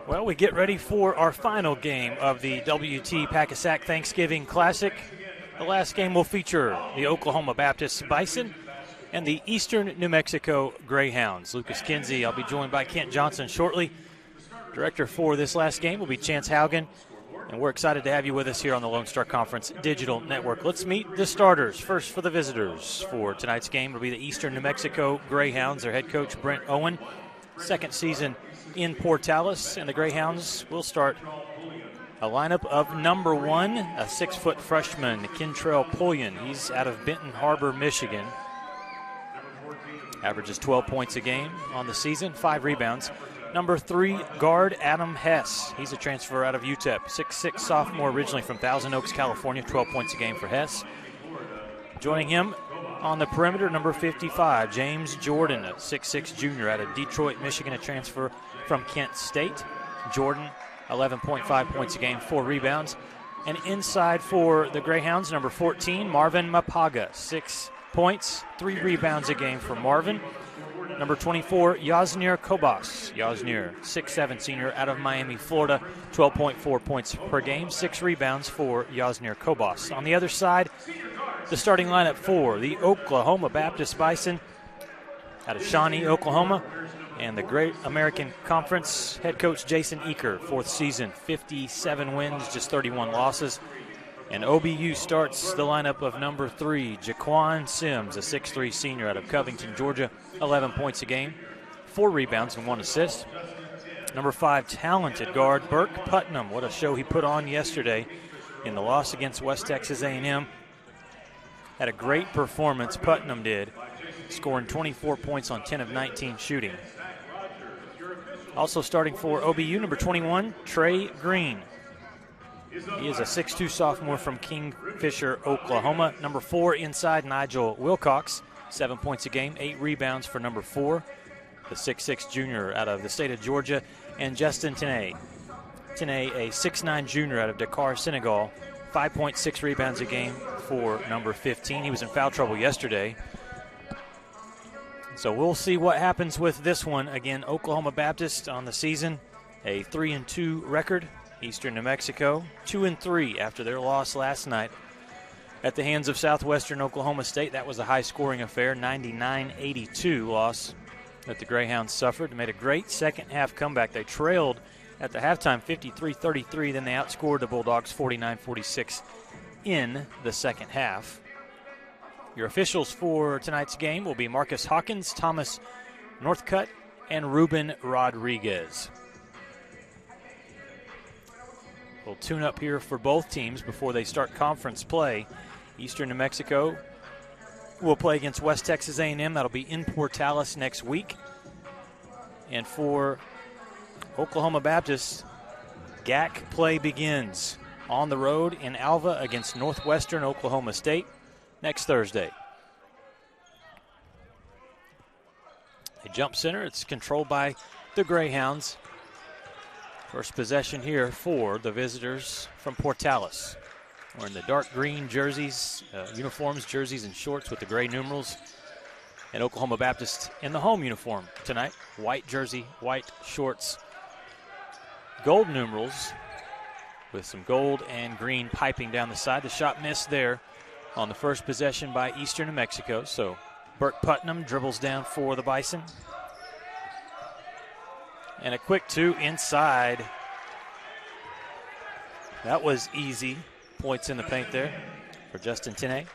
Well, we get ready for our final game of the WT Pak-A-Sack Thanksgiving Classic. The last game will feature the Oklahoma Baptist Bison and the Eastern New Mexico Greyhounds. Lucas Kinsey, I'll be joined by Kent Johnson shortly. Director for this last game will be Chance Haugen, and we're excited to have you with us here on the Lone Star Conference Digital Network. Let's meet the starters. First for the visitors for tonight's game will be the Eastern New Mexico Greyhounds. Their head coach, Brent Owen, second season in Portales, and the Greyhounds will start a lineup of number 1, a 6-foot freshman, Kentrell Pullion. He's out of Benton Harbor, Michigan. Averages 12 points a game on the season, 5 rebounds. Number 3, guard Adam Hess. He's a transfer out of UTEP. 6'6" sophomore, originally from Thousand Oaks, California. 12 points a game for Hess. Joining him on the perimeter, number 55, James Jordan, a 6'6" junior out of Detroit, Michigan, a transfer from Kent State. Jordan, 11.5 points a game, 4 rebounds. And inside for the Greyhounds, number 14, Marvin Mapaga, 6 points, 3 rebounds a game for Marvin. Number 24, Yasnir Kobas. Yasnir, 6'7" senior out of Miami, Florida, 12.4 points per game, 6 rebounds for Yasnir Kobas. On the other side, the starting lineup for the Oklahoma Baptist Bison out of Shawnee, Oklahoma, and the Great American Conference head coach Jason Eaker, 4th season, 57 wins, just 31 losses. And OBU starts the lineup of number 3, Jaquan Sims, a 6'3" senior out of Covington, Georgia, 11 points a game, 4 rebounds and 1 assist. Number 5, talented guard Burke Putnam. What a show he put on yesterday in the loss against West Texas A&M. Had a great performance, Putnam did, scoring 24 points on 10 of 19 shooting. Also starting for OBU, number 21, Trey Green. He is a 6'2" sophomore from Kingfisher, Oklahoma. Number 4 inside, Nigel Wilcox, 7 points a game, 8 rebounds for number 4, the 6'6" junior out of the state of Georgia. And Justin Tenay. Tenay, a 6'9" junior out of Dakar, Senegal, 5.6 rebounds a game for number 15. He was in foul trouble yesterday. So we'll see what happens with this one. Again, Oklahoma Baptist on the season, a 3-2 record. Eastern New Mexico, 2-3 after their loss last night at the hands of Southwestern Oklahoma State. That was a high-scoring affair, 99-82 loss that the Greyhounds suffered. They made a great second-half comeback. They trailed at the halftime 53-33, then they outscored the Bulldogs 49-46 in the second half. Your officials for tonight's game will be Marcus Hawkins, Thomas Northcutt, and Ruben Rodriguez. We'll tune up here for both teams before they start conference play. Eastern New Mexico will play against West Texas A&M. That'll be in Portales next week. And for Oklahoma Baptist, GAC play begins on the road in Alva against Northwestern Oklahoma State next Thursday. A jump center. It's controlled by the Greyhounds. First possession here for the visitors from Portales. Wearing the dark green jerseys, uniforms, jerseys, and shorts with the gray numerals. And Oklahoma Baptist in the home uniform tonight. White jersey, white shorts, gold numerals with some gold and green piping down the side. The shot missed there on the first possession by Eastern New Mexico. So Burke Putnam dribbles down for the Bison. And a quick 2 inside. That was easy. Points in the paint there for Justin Tenay.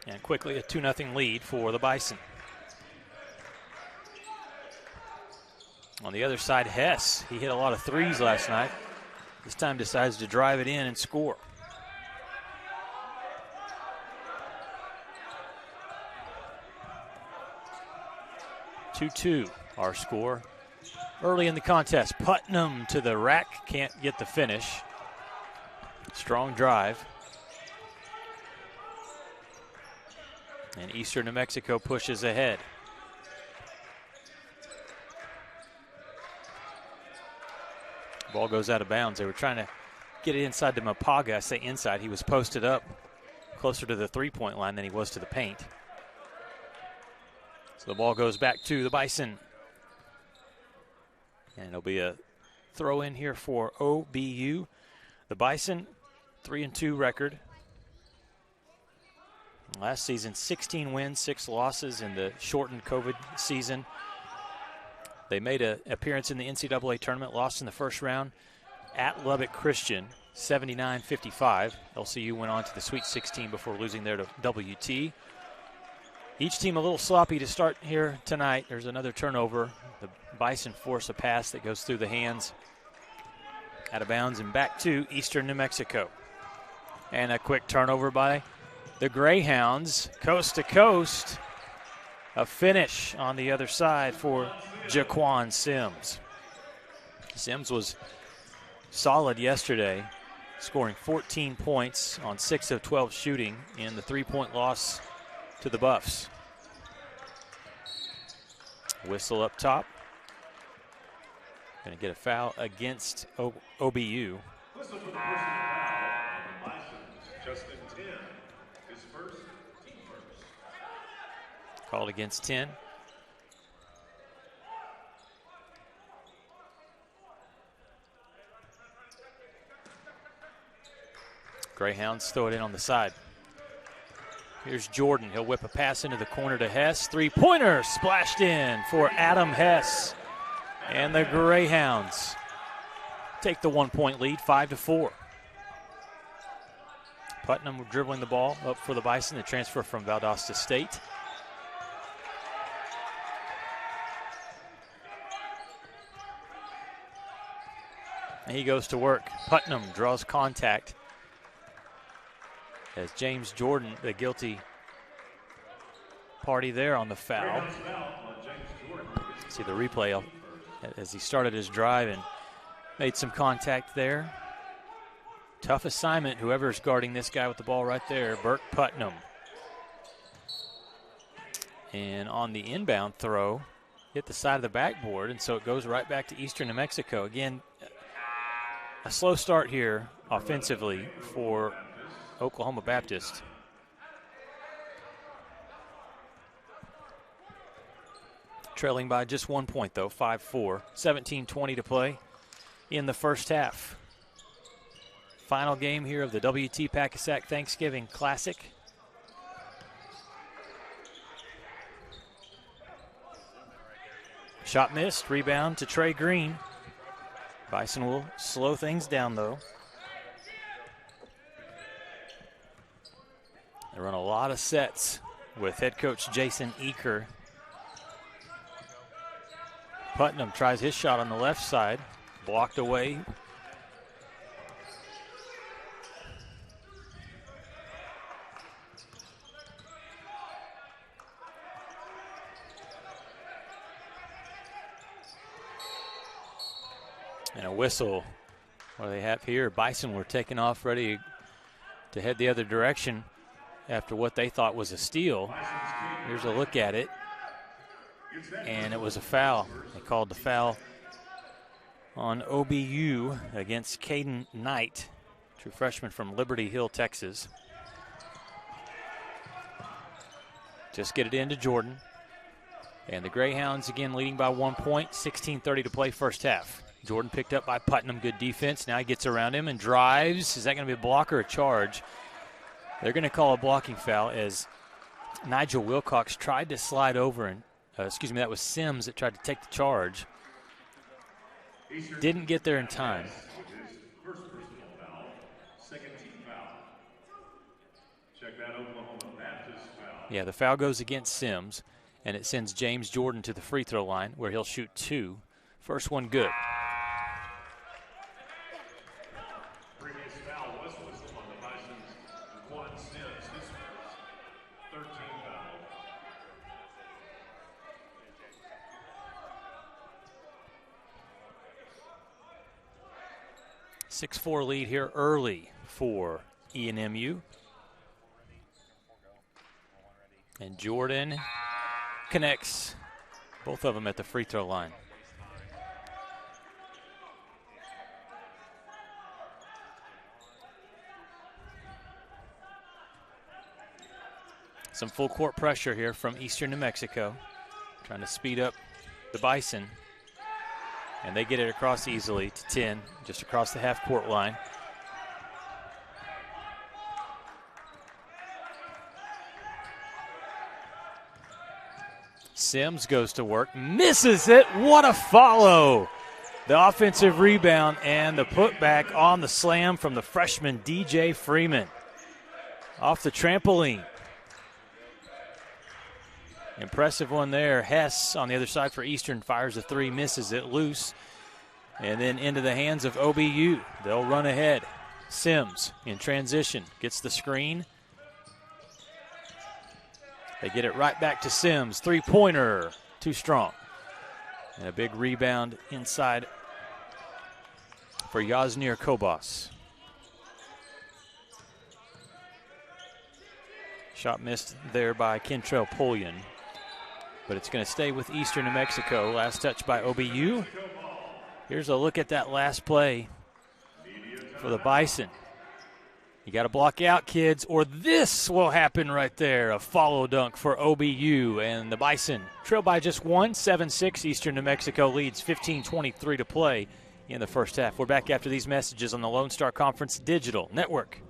And quickly a 2-0 lead for the Bison. On the other side, Hess. He hit a lot of threes last night. This time decides to drive it in and score. (2-2) our score. Early in the contest, Putnam to the rack, can't get the finish. Strong drive. And Eastern New Mexico pushes ahead. Ball goes out of bounds. They were trying to get it inside to Mapaga. I say inside. He was posted up closer to the three-point line than he was to the paint. So the ball goes back to the Bison. And it'll be a throw in here for OBU. The Bison, 3-2 record. Last season, 16 wins, 6 losses in the shortened COVID season. They made an appearance in the NCAA tournament, lost in the first round at Lubbock Christian, 79-55. LCU went on to the Sweet 16 before losing there to WT. Each team a little sloppy to start here tonight. There's another turnover. The Bison force a pass that goes through the hands, out of bounds and back to Eastern New Mexico. And a quick turnover by the Greyhounds, coast to coast. A finish on the other side for Jaquan Sims. Sims was solid yesterday, scoring 14 points on 6 of 12 shooting in the 3-point loss to the Buffs. Whistle up top. Going to get a foul against OBU. Whistle for the personal foul on the Bisons. Justin 10, his first, team first. Called against 10. Greyhounds throw it in on the side. Here's Jordan. He'll whip a pass into the corner to Hess. Three-pointer splashed in for Adam Hess. And the Greyhounds take the 1-point lead, 5-4. Putnam dribbling the ball up for the Bison, the transfer from Valdosta State. And he goes to work. Putnam draws contact as James Jordan, the guilty party there on the foul. See the replay as he started his drive and made some contact there. Tough assignment, whoever's guarding this guy with the ball right there, Burt Putnam. And on the inbound throw, hit the side of the backboard, and so it goes right back to Eastern New Mexico. Again, a slow start here offensively for Oklahoma Baptist. Trailing by just 1 point, though, 5-4. 17:20 to play in the first half. Final game here of the WT Pak-A-Sack Thanksgiving Classic. Shot missed, rebound to Trey Green. Bison will slow things down, though. They run a lot of sets with head coach Jason Eaker. Putnam tries his shot on the left side, blocked away. And a whistle. What do they have here? Bison were taking off, ready to head the other direction after what they thought was a steal. Here's a look at it. And it was a foul. They called the foul on OBU against Caden Knight, true freshman from Liberty Hill, Texas. Just get it into Jordan. And the Greyhounds again leading by 1 point, 16:30 to play first half. Jordan picked up by Putnam, good defense. Now he gets around him and drives. Is that going to be a block or a charge? They're going to call a blocking foul as Nigel Wilcox tried to slide over and that was Sims that tried to take the charge. Didn't get there in time. First personal foul, second team foul. Check that Oklahoma Baptist foul. Yeah, the foul goes against Sims, and it sends James Jordan to the free throw line where he'll shoot 2. First one good. Previous foul was whistled on the Bisons. Jaquan Sims, his first, 13 foul. 6-4 lead here early for ENMU. And Jordan connects both of them at the free throw line. Some full court pressure here from Eastern New Mexico, trying to speed up the Bison. And they get it across easily to 10, just across the half-court line. Sims goes to work, misses it. What a follow. The offensive rebound and the putback on the slam from the freshman DJ Freeman. Off the trampoline. Impressive one there. Hess on the other side for Eastern fires a three, misses it, loose. And then into the hands of OBU. They'll run ahead. Sims in transition, gets the screen. They get it right back to Sims. Three-pointer, too strong. And a big rebound inside for Yasnir Kobas. Shot missed there by Kentrell Pullian. But it's going to stay with Eastern New Mexico. Last touch by OBU. Here's a look at that last play for the Bison. You got to block out, kids, or this will happen right there. A follow dunk for OBU, and the Bison trail by just one, 7-6. Eastern New Mexico leads 15:23 to play in the first half. We're back after these messages on the Lone Star Conference Digital Network.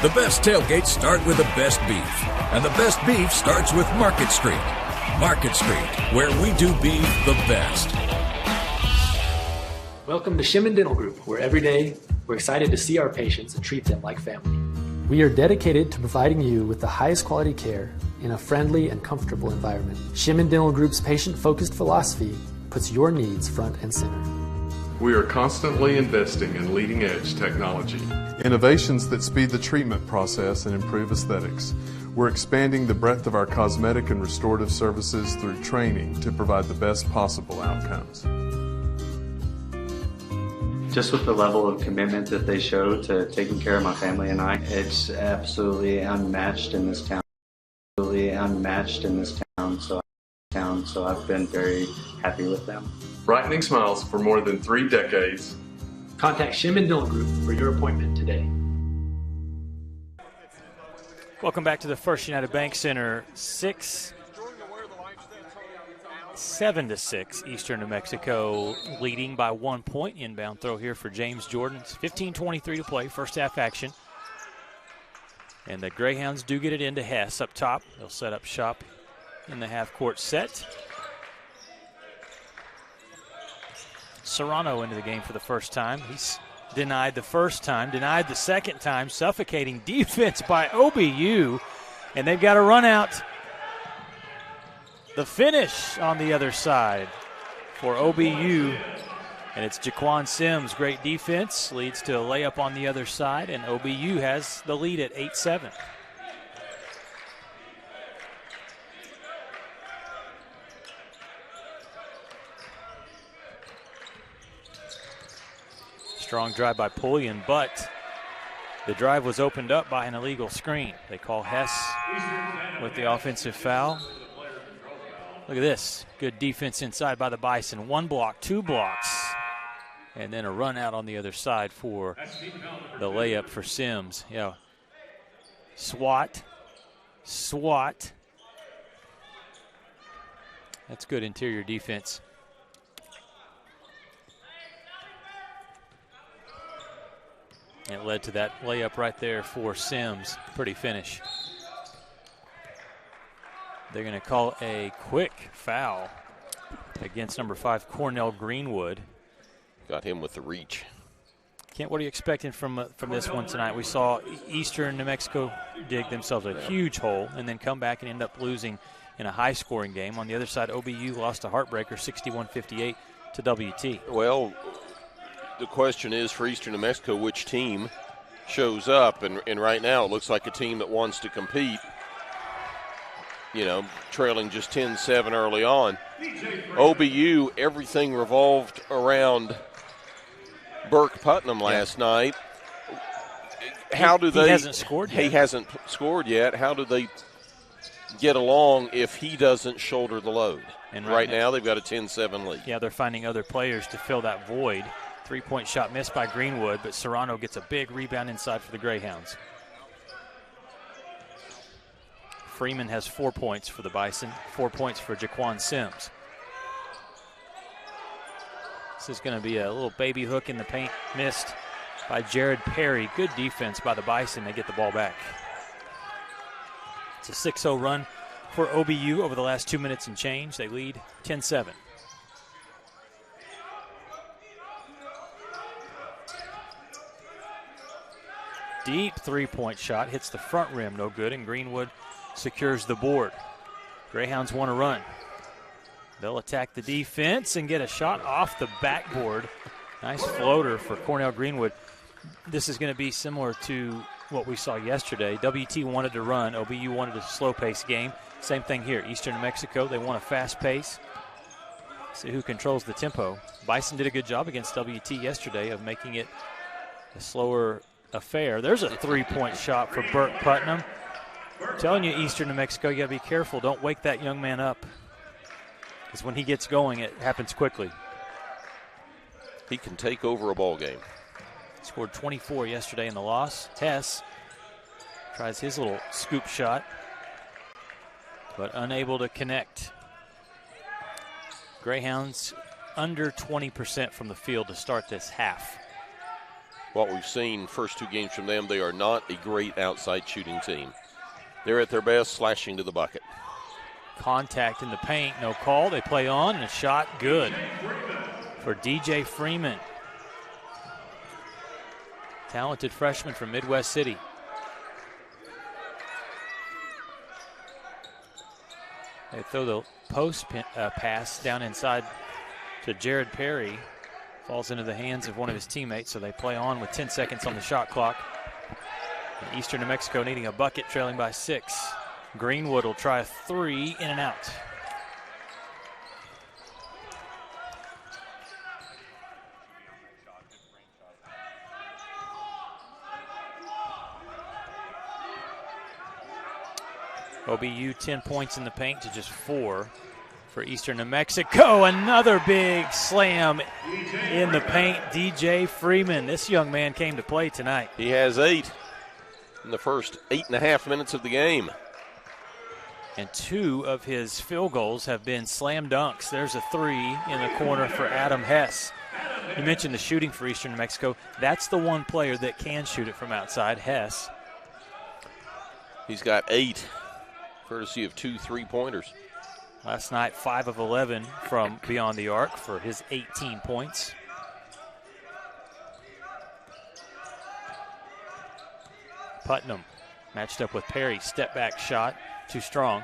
The best tailgates start with the best beef, and the best beef starts with Market Street. Market Street, where we do beef the best. Welcome to Shimon Dental Group, where every day we're excited to see our patients and treat them like family. We are dedicated to providing you with the highest quality care in a friendly and comfortable environment. Shimon Dental Group's patient-focused philosophy puts your needs front and center. We are constantly investing in leading-edge technology. Innovations that speed the treatment process and improve aesthetics. We're expanding the breadth of our cosmetic and restorative services through training to provide the best possible outcomes. Just with the level of commitment that they show to taking care of my family and I, it's absolutely unmatched in this town. So I've been very happy with them. Brightening smiles for more than 3 decades. Contact Shimon Dental Group for your appointment today. Welcome back to the First United Bank Center. 7-6, Eastern New Mexico leading by 1 point. Inbound throw here for James Jordan. It's 15:23 to play, first half action. And the Greyhounds do get it into Hess up top. They'll set up shop in the half-court set. Serrano into the game for the first time. He's denied the first time, denied the second time. Suffocating defense by OBU. And they've got to run out. The finish on the other side for OBU. And it's Jaquan Sims. Great defense. Leads to a layup on the other side. And OBU has the lead at 8-7. Strong drive by Pullian, but the drive was opened up by an illegal screen. They call Hess with the offensive foul. Look at this. Good defense inside by the Bison. 1 block, 2 blocks, and then a run out on the other side for the layup for Sims. Yeah. Swat. That's good interior defense. It led to that layup right there for Sims. Pretty finish. They're going to call a quick foul against number 5, Cornell Greenwood. Got him with the reach. Kent, what are you expecting from this one tonight? We saw Eastern New Mexico dig themselves a huge hole and then come back and end up losing in a high-scoring game. On the other side, OBU lost a heartbreaker, 61-58 to WT. Well, the question is for Eastern New Mexico, which team shows up? And right now it looks like a team that wants to compete, you know, trailing just 10-7 early on. OBU, everything revolved around Burke Putnam last night. How do they? He hasn't scored yet. He hasn't scored yet. How do they get along if he doesn't shoulder the load? And right now they've got a 10-7 lead. Yeah, they're finding other players to fill that void. 3-point shot missed by Greenwood, but Serrano gets a big rebound inside for the Greyhounds. Freeman has 4 points for the Bison, 4 points for Jaquan Sims. This is going to be a little baby hook in the paint, missed by Jared Perry. Good defense by the Bison. They get the ball back. It's a 6-0 run for OBU over the last 2 minutes and change. They lead 10-7. Deep 3-point shot, hits the front rim, no good, and Greenwood secures the board. Greyhounds want to run. They'll attack the defense and get a shot off the backboard. Nice floater for Cornell Greenwood. This is going to be similar to what we saw yesterday. WT wanted to run. OBU wanted a slow-paced game. Same thing here. Eastern New Mexico, they want a fast pace. See who controls the tempo. Bison did a good job against WT yesterday of making it a slower affair. There's a 3-point shot for Burke Putnam. I'm telling you, Eastern New Mexico, you got to be careful. Don't wake that young man up, because when he gets going, it happens quickly. He can take over a ball game. Scored 24 yesterday in the loss. Hess tries his little scoop shot, but unable to connect. Greyhounds under 20% from the field to start this half. What we've seen first 2 games from them, they are not a great outside shooting team. They're at their best slashing to the bucket. Contact in the paint, no call. They play on, and a shot good for DJ Freeman. Talented freshman from Midwest City. They throw the post pass down inside to Jared Perry. Falls into the hands of one of his teammates, so they play on with 10 seconds on the shot clock. And Eastern New Mexico needing a bucket, trailing by 6. Greenwood will try a 3, in and out. OBU 10 points in the paint to just 4 for Eastern New Mexico. Another big slam in the paint. DJ Freeman. This young man came to play tonight. He has 8 in the first 8.5 minutes of the game. And 2 of his field goals have been slam dunks. There's a 3 in the corner for Adam Hess. You mentioned the shooting for Eastern New Mexico. That's the one player that can shoot it from outside, Hess. He's got 8, courtesy of 2 3-pointers. Last night, 5 of 11 from beyond the arc for his 18 points. Putnam matched up with Perry. Step back shot, too strong.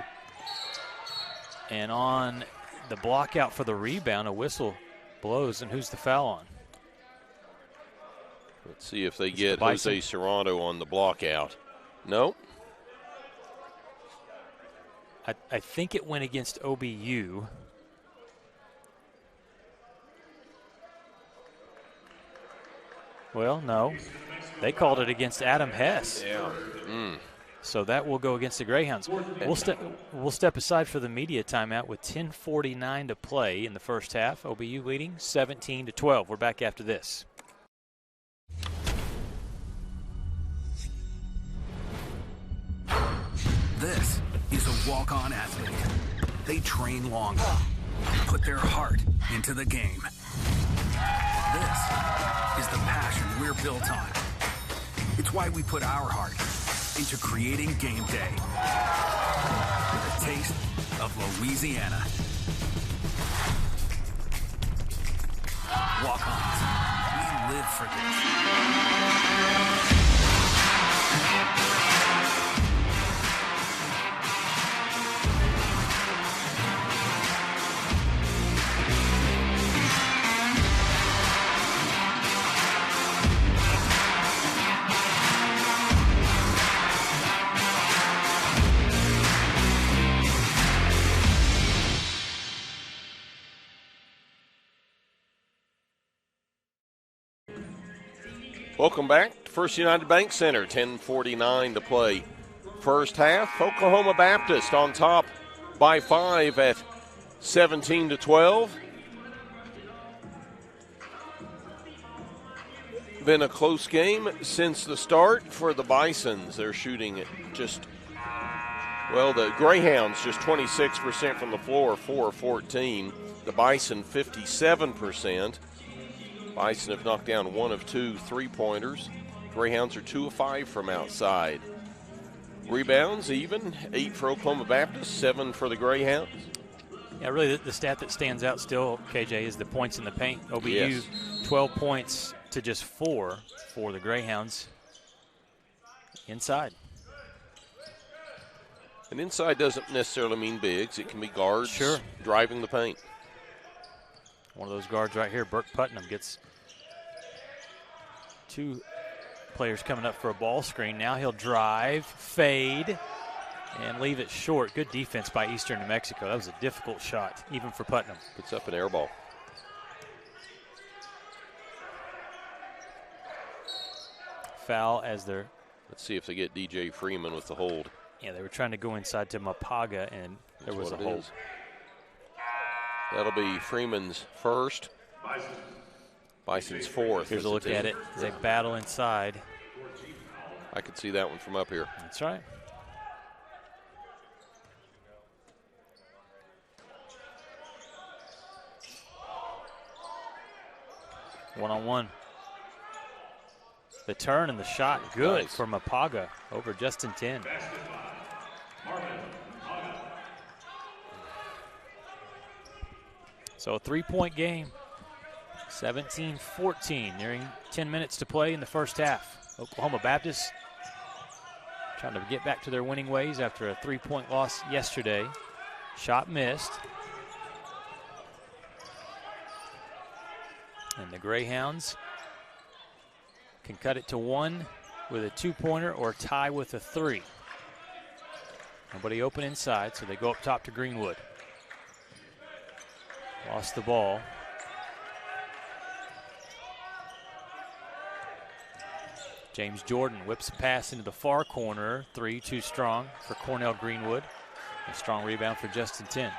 And on the block out for the rebound, a whistle blows, and who's the foul on? Let's see if they get Jose Serrano on the block out. No. I think it went against OBU. Well, no. They called it against Adam Hess. Yeah. So that will go against the Greyhounds. We'll step aside for the media timeout with 10:49 to play in the first half. OBU leading 17-12. We're back after this. This is a walk-on athlete. They train longer, put their heart into the game. This is the passion we're built on. It's why we put our heart into creating game day with a taste of Louisiana. Walk-ons, we live for this. Welcome back to First United Bank Center. 10:49 to play. First half, Oklahoma Baptist on top by 5 at 17-12. Been a close game since the start for the Bisons. They're shooting at the Greyhounds just 26% from the floor, 4 of 14. The Bison 57%. Bison have knocked down 1 of 2 3-pointers. Greyhounds are 2 of 5 from outside. Rebounds even, 8 for Oklahoma Baptist, 7 for the Greyhounds. Yeah, really the stat that stands out still, KJ, is the points in the paint. OBU, 12 points to just 4 for the Greyhounds inside. And inside doesn't necessarily mean bigs. It can be guards driving the paint. One of those guards right here, Burke Putnam, gets 2 players coming up for a ball screen. Now he'll drive, fade, and leave it short. Good defense by Eastern New Mexico. That was a difficult shot, even for Putnam. Puts up an air ball. Foul as they're... Let's see if they get DJ Freeman with the hold. Yeah, they were trying to go inside to Mapaga, and there was a hold. That'll be Freeman's first. Bison's fourth. Here's a look at it as they battle inside. I could see that one from up here. That's right. One-on-one. The turn and the shot good for Mapaga over Justin Tin. So a 3-point game, 17-14, nearing 10 minutes to play in the first half. Oklahoma Baptist trying to get back to their winning ways after a 3-point loss yesterday. Shot missed. And the Greyhounds can cut it to 1 with a 2-pointer or tie with a 3. Nobody open inside, so they go up top to Greenwood. Lost the ball. James Jordan whips a pass into the far corner. 3 too strong for Cornell Greenwood. A strong rebound for Justin Tin.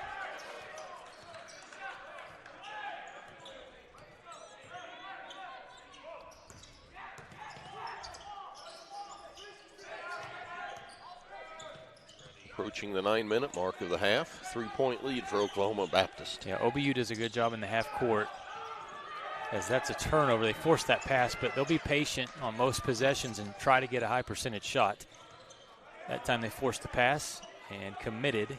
Approaching the 9-minute mark of the half. 3-point lead for Oklahoma Baptist. Yeah, OBU does a good job in the half court, as that's a turnover. They force that pass, but they'll be patient on most possessions and try to get a high percentage shot. That time they forced the pass and committed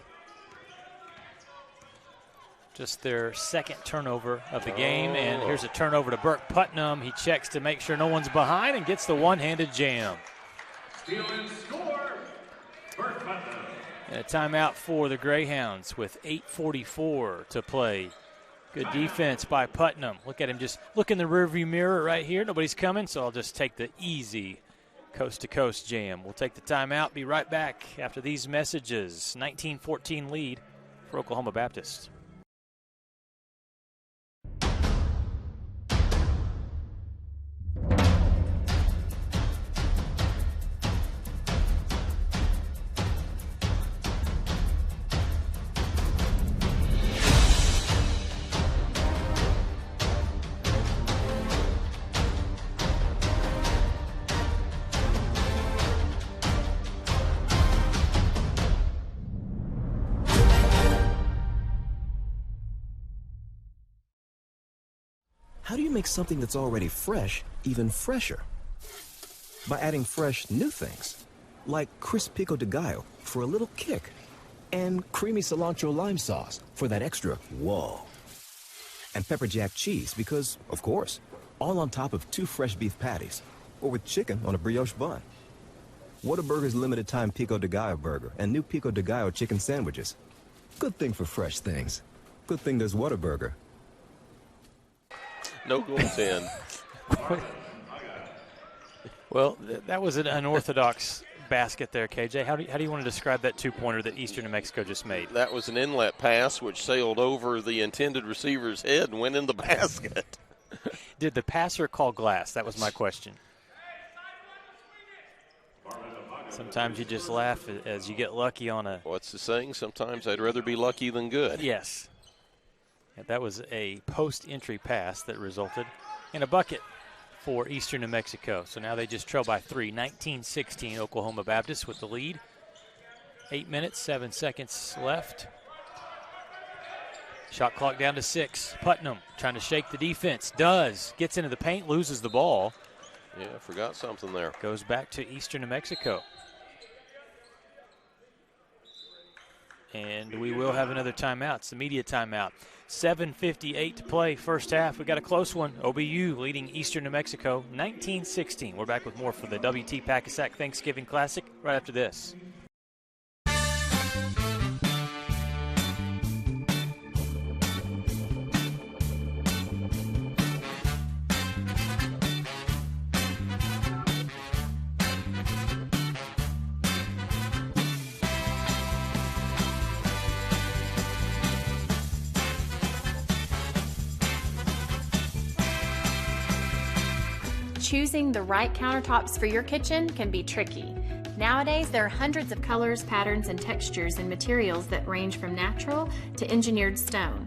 just their second turnover of the game. And here's a turnover to Burke Putnam. He checks to make sure no one's behind and gets the one-handed jam. Steal and score, Burke Putnam. And a timeout for the Greyhounds with 8:44 to play. Good defense by Putnam. Look at him just look in the rearview mirror right here. Nobody's coming, so I'll just take the easy coast-to-coast jam. We'll take the timeout, be right back after these messages. 19-14 lead for Oklahoma Baptist. How do you make something that's already fresh even fresher? By adding fresh new things, like crisp pico de gallo for a little kick, and creamy cilantro lime sauce for that extra whoa. And pepper jack cheese because, of course, all on top of 2 fresh beef patties, or with chicken on a brioche bun. Whataburger's limited time pico de gallo burger and new pico de gallo chicken sandwiches. Good thing for fresh things. Good thing there's Whataburger. No goals in. Well, that was an unorthodox basket there, KJ. How do you want to describe that 2-pointer that Eastern New Mexico just made? That was an inlet pass which sailed over the intended receiver's head and went in the basket. Did the passer call glass? That was my question. Sometimes you just laugh as you get lucky on a. What's the saying? Sometimes I'd rather be lucky than good. Yes. And that was a post-entry pass that resulted in a bucket for Eastern New Mexico. So now they just trail by 3, 19-16, Oklahoma Baptist with the lead. 8 minutes, 7 seconds left. Shot clock down to 6. Putnam trying to shake the defense. Does. Gets into the paint, loses the ball. Yeah, forgot something there. Goes back to Eastern New Mexico. And we will have another timeout. It's the media timeout. 7:58 to play, first half. We got a close one. OBU leading Eastern New Mexico 19-16. We're back with more for the WT Pak-A-Sack Thanksgiving Classic right after this. Choosing the right countertops for your kitchen can be tricky. Nowadays, there are hundreds of colors, patterns, and textures and materials that range from natural to engineered stone.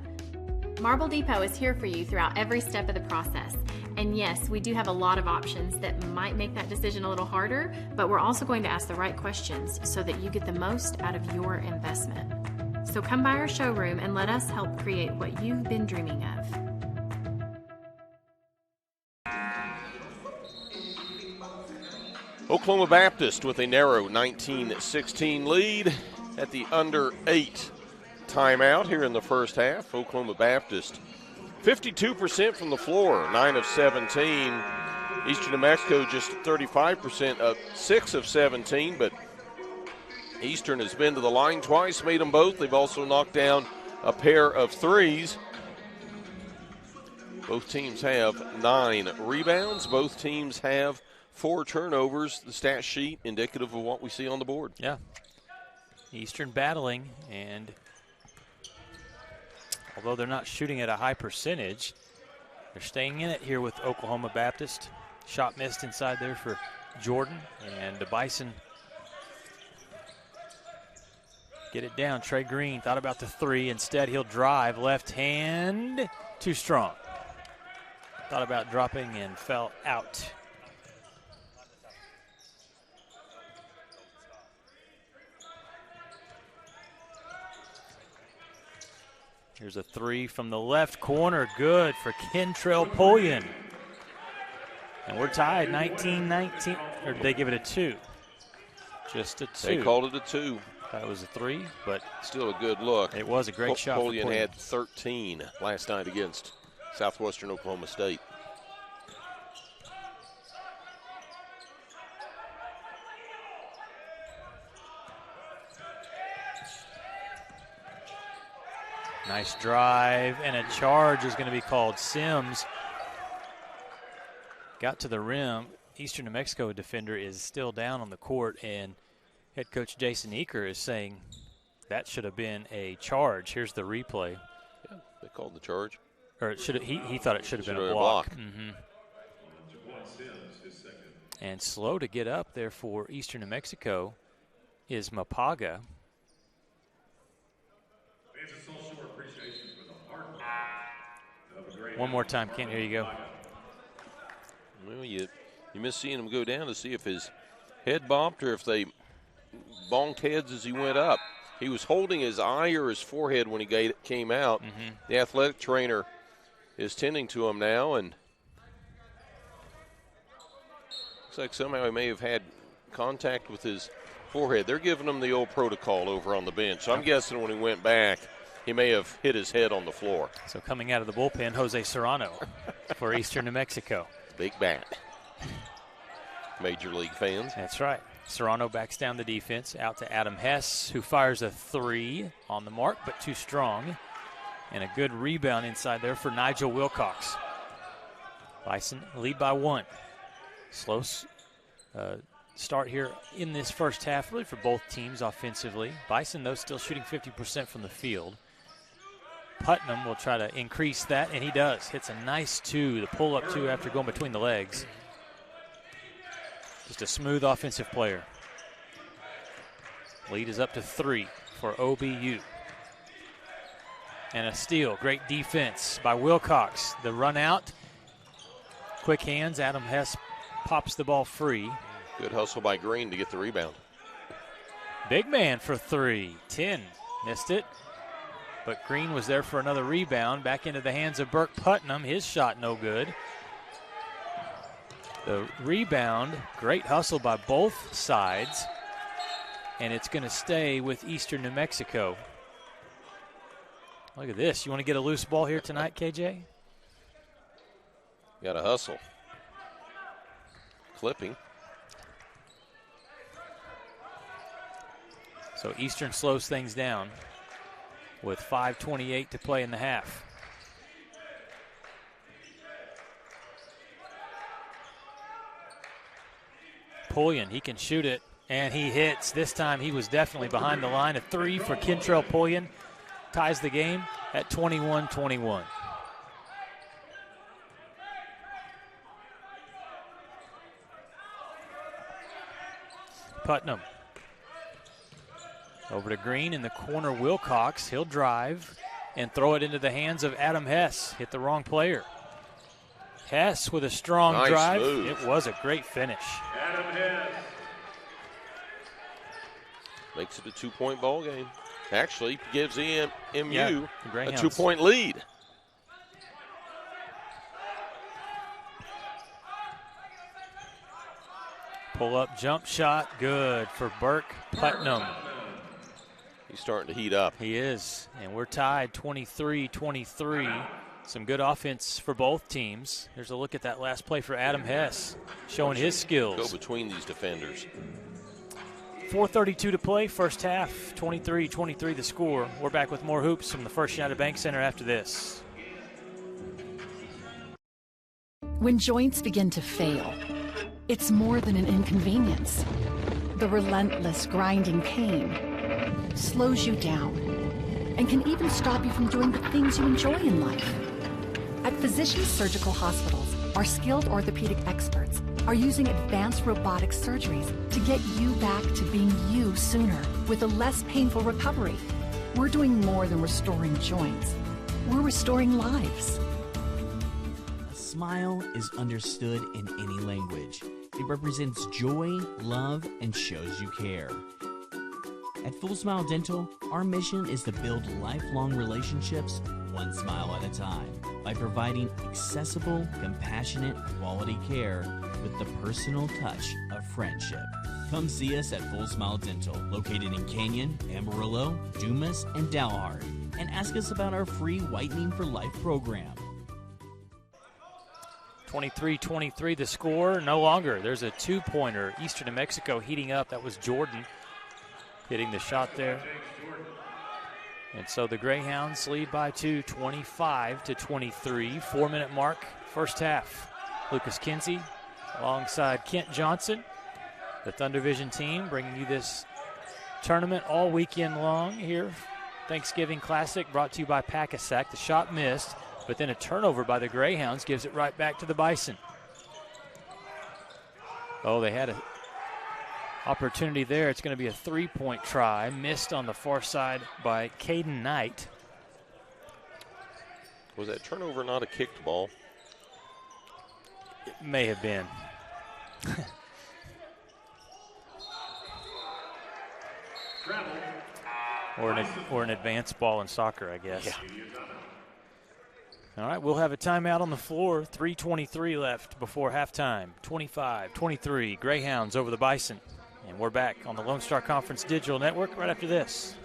Marble Depot is here for you throughout every step of the process. And yes, we do have a lot of options that might make that decision a little harder, but we're also going to ask the right questions so that you get the most out of your investment. So come by our showroom and let us help create what you've been dreaming of. Oklahoma Baptist with a narrow 19-16 lead at the under 8 timeout here in the first half. Oklahoma Baptist 52% from the floor, 9 of 17. Eastern New Mexico just 35% of 6 of 17, but Eastern has been to the line twice, made them both. They've also knocked down a pair of threes. Both teams have 9 rebounds. Both teams have 4 turnovers, the stat sheet indicative of what we see on the board. Yeah. Eastern battling, and although they're not shooting at a high percentage, they're staying in it here with Oklahoma Baptist. Shot missed inside there for Jordan, and the Bison get it down. Trey Green thought about the 3. Instead, he'll drive. Left hand, too strong. Thought about dropping and fell out. Here's a 3 from the left corner. Good for Kentrell Pullian. And we're tied 19-19. Or did they give it a 2? Just a 2. They called it a 2. That was a 3, but still a good look. It was a great shot. Pullian had 13 last night against Southwestern Oklahoma State. Nice drive, and a charge is going to be called. Sims got to the rim. Eastern New Mexico defender is still down on the court, and head coach Jason Eaker is saying that should have been a charge. Here's the replay. Yeah, they called the charge. Or it should. He thought it should have been a block. Mm-hmm. And slow to get up there for Eastern New Mexico is Mapaga. One more time, can't hear you go. Well, you miss seeing him go down to see if his head bumped or if they bonked heads as he went up. He was holding his eye or his forehead when he came out. Mm-hmm. The athletic trainer is tending to him now, and looks like somehow he may have had contact with his forehead. They're giving him the old protocol over on the bench. So I'm guessing when he went back, he may have hit his head on the floor. So coming out of the bullpen, Jose Serrano for Eastern New Mexico. Big bat. Major League fans. That's right. Serrano backs down the defense, out to Adam Hess, who fires a 3 on the mark, but too strong. And a good rebound inside there for Nigel Wilcox. Bison lead by 1. Slow start here in this first half, really for both teams offensively. Bison, though, still shooting 50% from the field. Putnam will try to increase that, and he does. Hits a nice 2, the pull-up 2 after going between the legs. Just a smooth offensive player. Lead is up to 3 for OBU. And a steal. Great defense by Wilcox. The run out. Quick hands. Adam Hess pops the ball free. Good hustle by Green to get the rebound. Big man for 3. 10. Missed it. But Green was there for another rebound. Back into the hands of Burke Putnam. His shot no good. The rebound. Great hustle by both sides. And it's going to stay with Eastern New Mexico. Look at this. You want to get a loose ball here tonight, KJ? Got to hustle. Clipping. So Eastern slows things down with 5:28 to play in the half. Pullian, he can shoot it, and he hits. This time he was definitely behind the line. A 3 for Kentrell Pullian. Ties the game at 21-21. Putnam. Over to Green in the corner, Wilcox. He'll drive and throw it into the hands of Adam Hess. Hit the wrong player. Hess with a strong nice drive. Move. It was a great finish. Adam Hess. Makes it a 2-point ball game. Actually, gives MU a Greyhounds. 2-point lead. Pull-up jump shot, good for Burke Putnam. He's starting to heat up. He is, and we're tied 23-23. Some good offense for both teams. Here's a look at that last play for Adam Hess, showing his skills. Go between these defenders. 4:32 to play, first half, 23-23 the score. We're back with more hoops from the First United Bank Center after this. When joints begin to fail, it's more than an inconvenience. The relentless grinding pain slows you down and can even stop you from doing the things you enjoy in life. At Physicians Surgical Hospitals, our skilled orthopedic experts are using advanced robotic surgeries to get you back to being you sooner with a less painful recovery. We're doing more than restoring joints. We're restoring lives. A smile is understood in any language. It represents joy, love, and shows you care. At Full Smile Dental, our mission is to build lifelong relationships one smile at a time by providing accessible, compassionate, quality care with the personal touch of friendship. Come see us at Full Smile Dental, located in Canyon, Amarillo, Dumas, and Dalhart, and ask us about our free Whitening for Life program. 23-23 the score, no longer. There's a two-pointer. Eastern New Mexico heating up. That was Jordan hitting the shot there. And so the Greyhounds lead by 2, 25-23. 4-minute mark, first half. Lucas Kinsey alongside Kent Johnson, the Thunder Vision team, bringing you this tournament all weekend long here. Thanksgiving Classic brought to you by Pak-A-Sack. The shot missed, but then a turnover by the Greyhounds gives it right back to the Bison. Oh, they had an opportunity there. It's going to be a three-point try. Missed on the far side by Caden Knight. Was that turnover not a kicked ball? It may have been. or an advanced ball in soccer, I guess. Yeah. All right, we'll have a timeout on the floor. 3:23 left before halftime. 25-23, Greyhounds over the Bison. And we're back on the Lone Star Conference Digital Network right after this.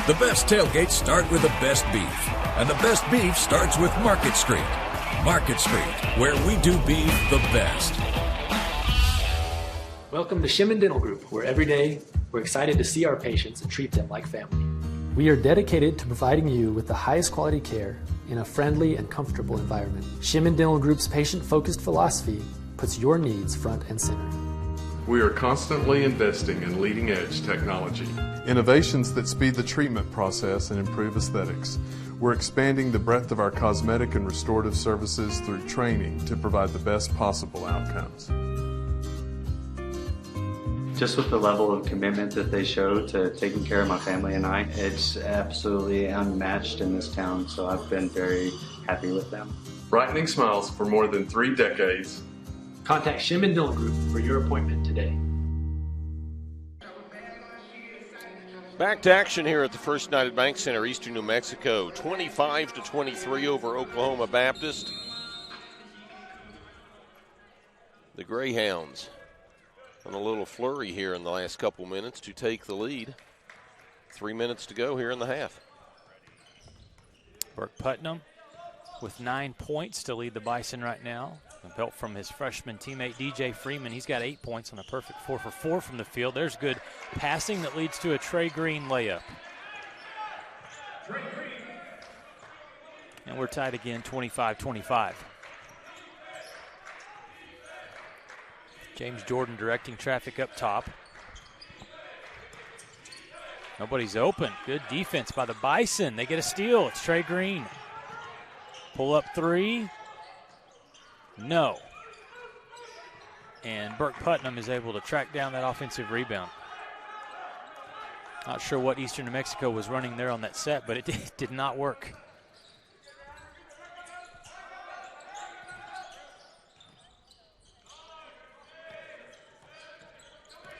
The best tailgates start with the best beef, and the best beef starts with Market Street. Market Street, where we do beef the best. Welcome to Shimon Dental Group, where every day we're excited to see our patients and treat them like family. We are dedicated to providing you with the highest quality care in a friendly and comfortable environment. Shimon Dental Group's patient-focused philosophy puts your needs front and center. We are constantly investing in leading-edge technology. Innovations that speed the treatment process and improve aesthetics. We're expanding the breadth of our cosmetic and restorative services through training to provide the best possible outcomes. Just with the level of commitment that they show to taking care of my family and I, it's absolutely unmatched in this town, so I've been very happy with them. Brightening smiles for more than 3 decades. Contact Shim and Dillon Group for your appointment today. Back to action here at the First United Bank Center, Eastern New Mexico. 25-23 over Oklahoma Baptist. The Greyhounds on a little flurry here in the last couple minutes to take the lead. 3 minutes to go here in the half. Burke Putnam with 9 points to lead the Bison right now. Help from his freshman teammate DJ Freeman. He's got 8 points on a perfect 4 for 4 from the field. There's good passing that leads to a Trey Green layup. And we're tied again, 25-25. James Jordan directing traffic up top. Nobody's open. Good defense by the Bison. They get a steal. It's Trey Green. Pull up 3. No. And Burke Putnam is able to track down that offensive rebound. Not sure what Eastern New Mexico was running there on that set, but it did not work.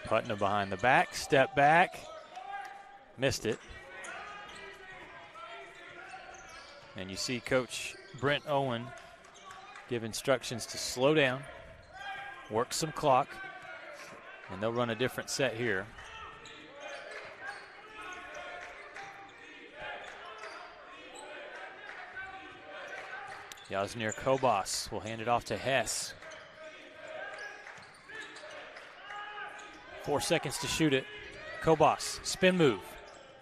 Putnam behind the back, step back, missed it. And you see Coach Brent Owen give instructions to slow down, work some clock, and they'll run a different set here. Yasnir Kobas will hand it off to Hess. 4 seconds to shoot it. Kobas, spin move,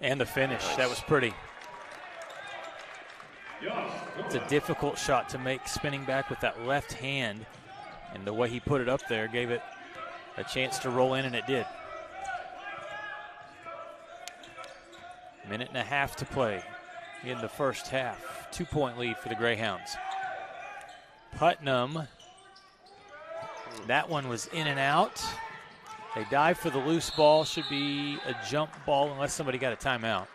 and the finish. Nice. That was pretty. It's a difficult shot to make, spinning back with that left hand, and the way he put it up there gave it a chance to roll in, and it did. 1.5 to play in the first half. 2-point lead for the Greyhounds. Putnam, that one was in and out. They dive for the loose ball. Should be a jump ball unless somebody got a timeout.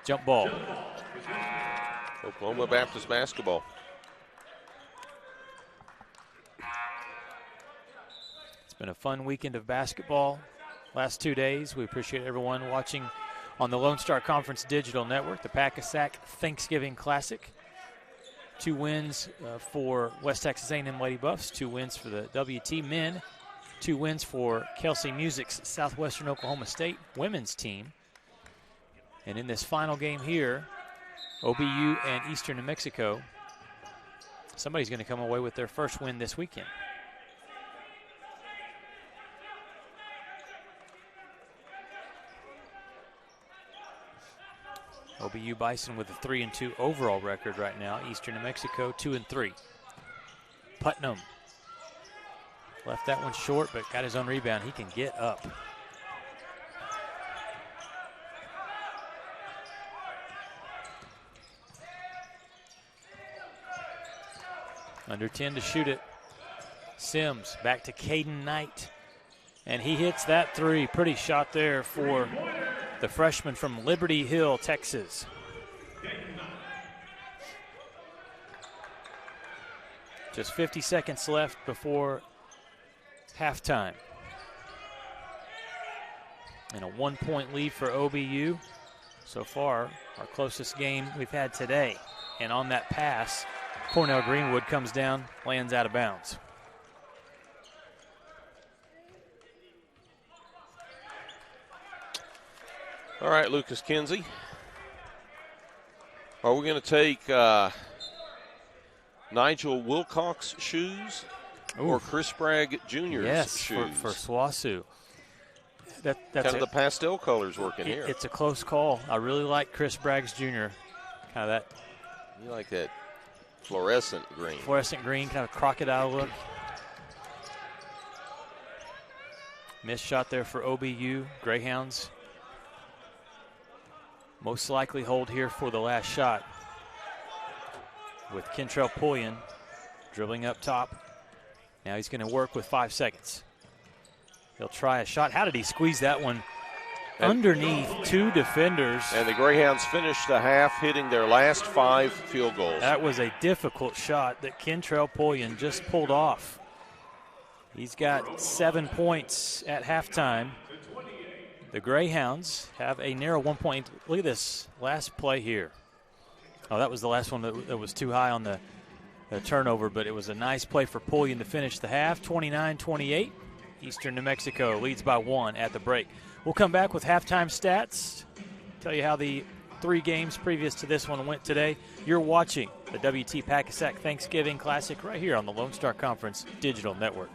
Jump ball. Oklahoma Baptist basketball. It's been a fun weekend of basketball last 2 days. We appreciate everyone watching on the Lone Star Conference Digital Network, the Pak-A-Sack Thanksgiving Classic. 2 wins for West Texas A&M Lady Buffs, 2 wins for the WT men, 2 wins for Kelsey Music's Southwestern Oklahoma State women's team. And in this final game here, OBU and Eastern New Mexico, somebody's going to come away with their first win this weekend. OBU Bison with a 3-2 overall record right now. Eastern New Mexico 2-3. Putnam left that one short, but got his own rebound. He can get up. Under 10 to shoot it. Sims back to Caden Knight. And he hits that 3. Pretty shot there for the freshman from Liberty Hill, Texas. Just 50 seconds left before halftime. And a 1-point lead for OBU. So far, our closest game we've had today. And on that pass, Cornell Greenwood comes down, lands out of bounds. All right, Lucas Kinsey. Are we going to take Nigel Wilcox's shoes or Chris Bragg Jr.'s shoes? For SWOSU. That's kind of the pastel colors working here. It's a close call. I really like Chris Bragg's Jr. Kind of that. You like that fluorescent green. Fluorescent green, kind of crocodile look. Missed shot there for OBU. Greyhounds most likely hold here for the last shot, with Kentrell Pullian dribbling up top. Now he's going to work with 5 seconds. He'll try a shot. How did he squeeze that one underneath 2 defenders? And the Greyhounds finished the half hitting their last 5 field goals. That was a difficult shot that Kentrell Pullian just pulled off. He's got 7 points at halftime. The Greyhounds have a narrow 1 point. Look at this last play here. Oh, that was the last one that was too high on the turnover, but it was a nice play for Pullian to finish the half. 29-28. Eastern New Mexico leads by 1 at the break. We'll come back with halftime stats, tell you how the 3 games previous to this one went today. You're watching the WT Pak-A-Sack Thanksgiving Classic right here on the Lone Star Conference Digital Network.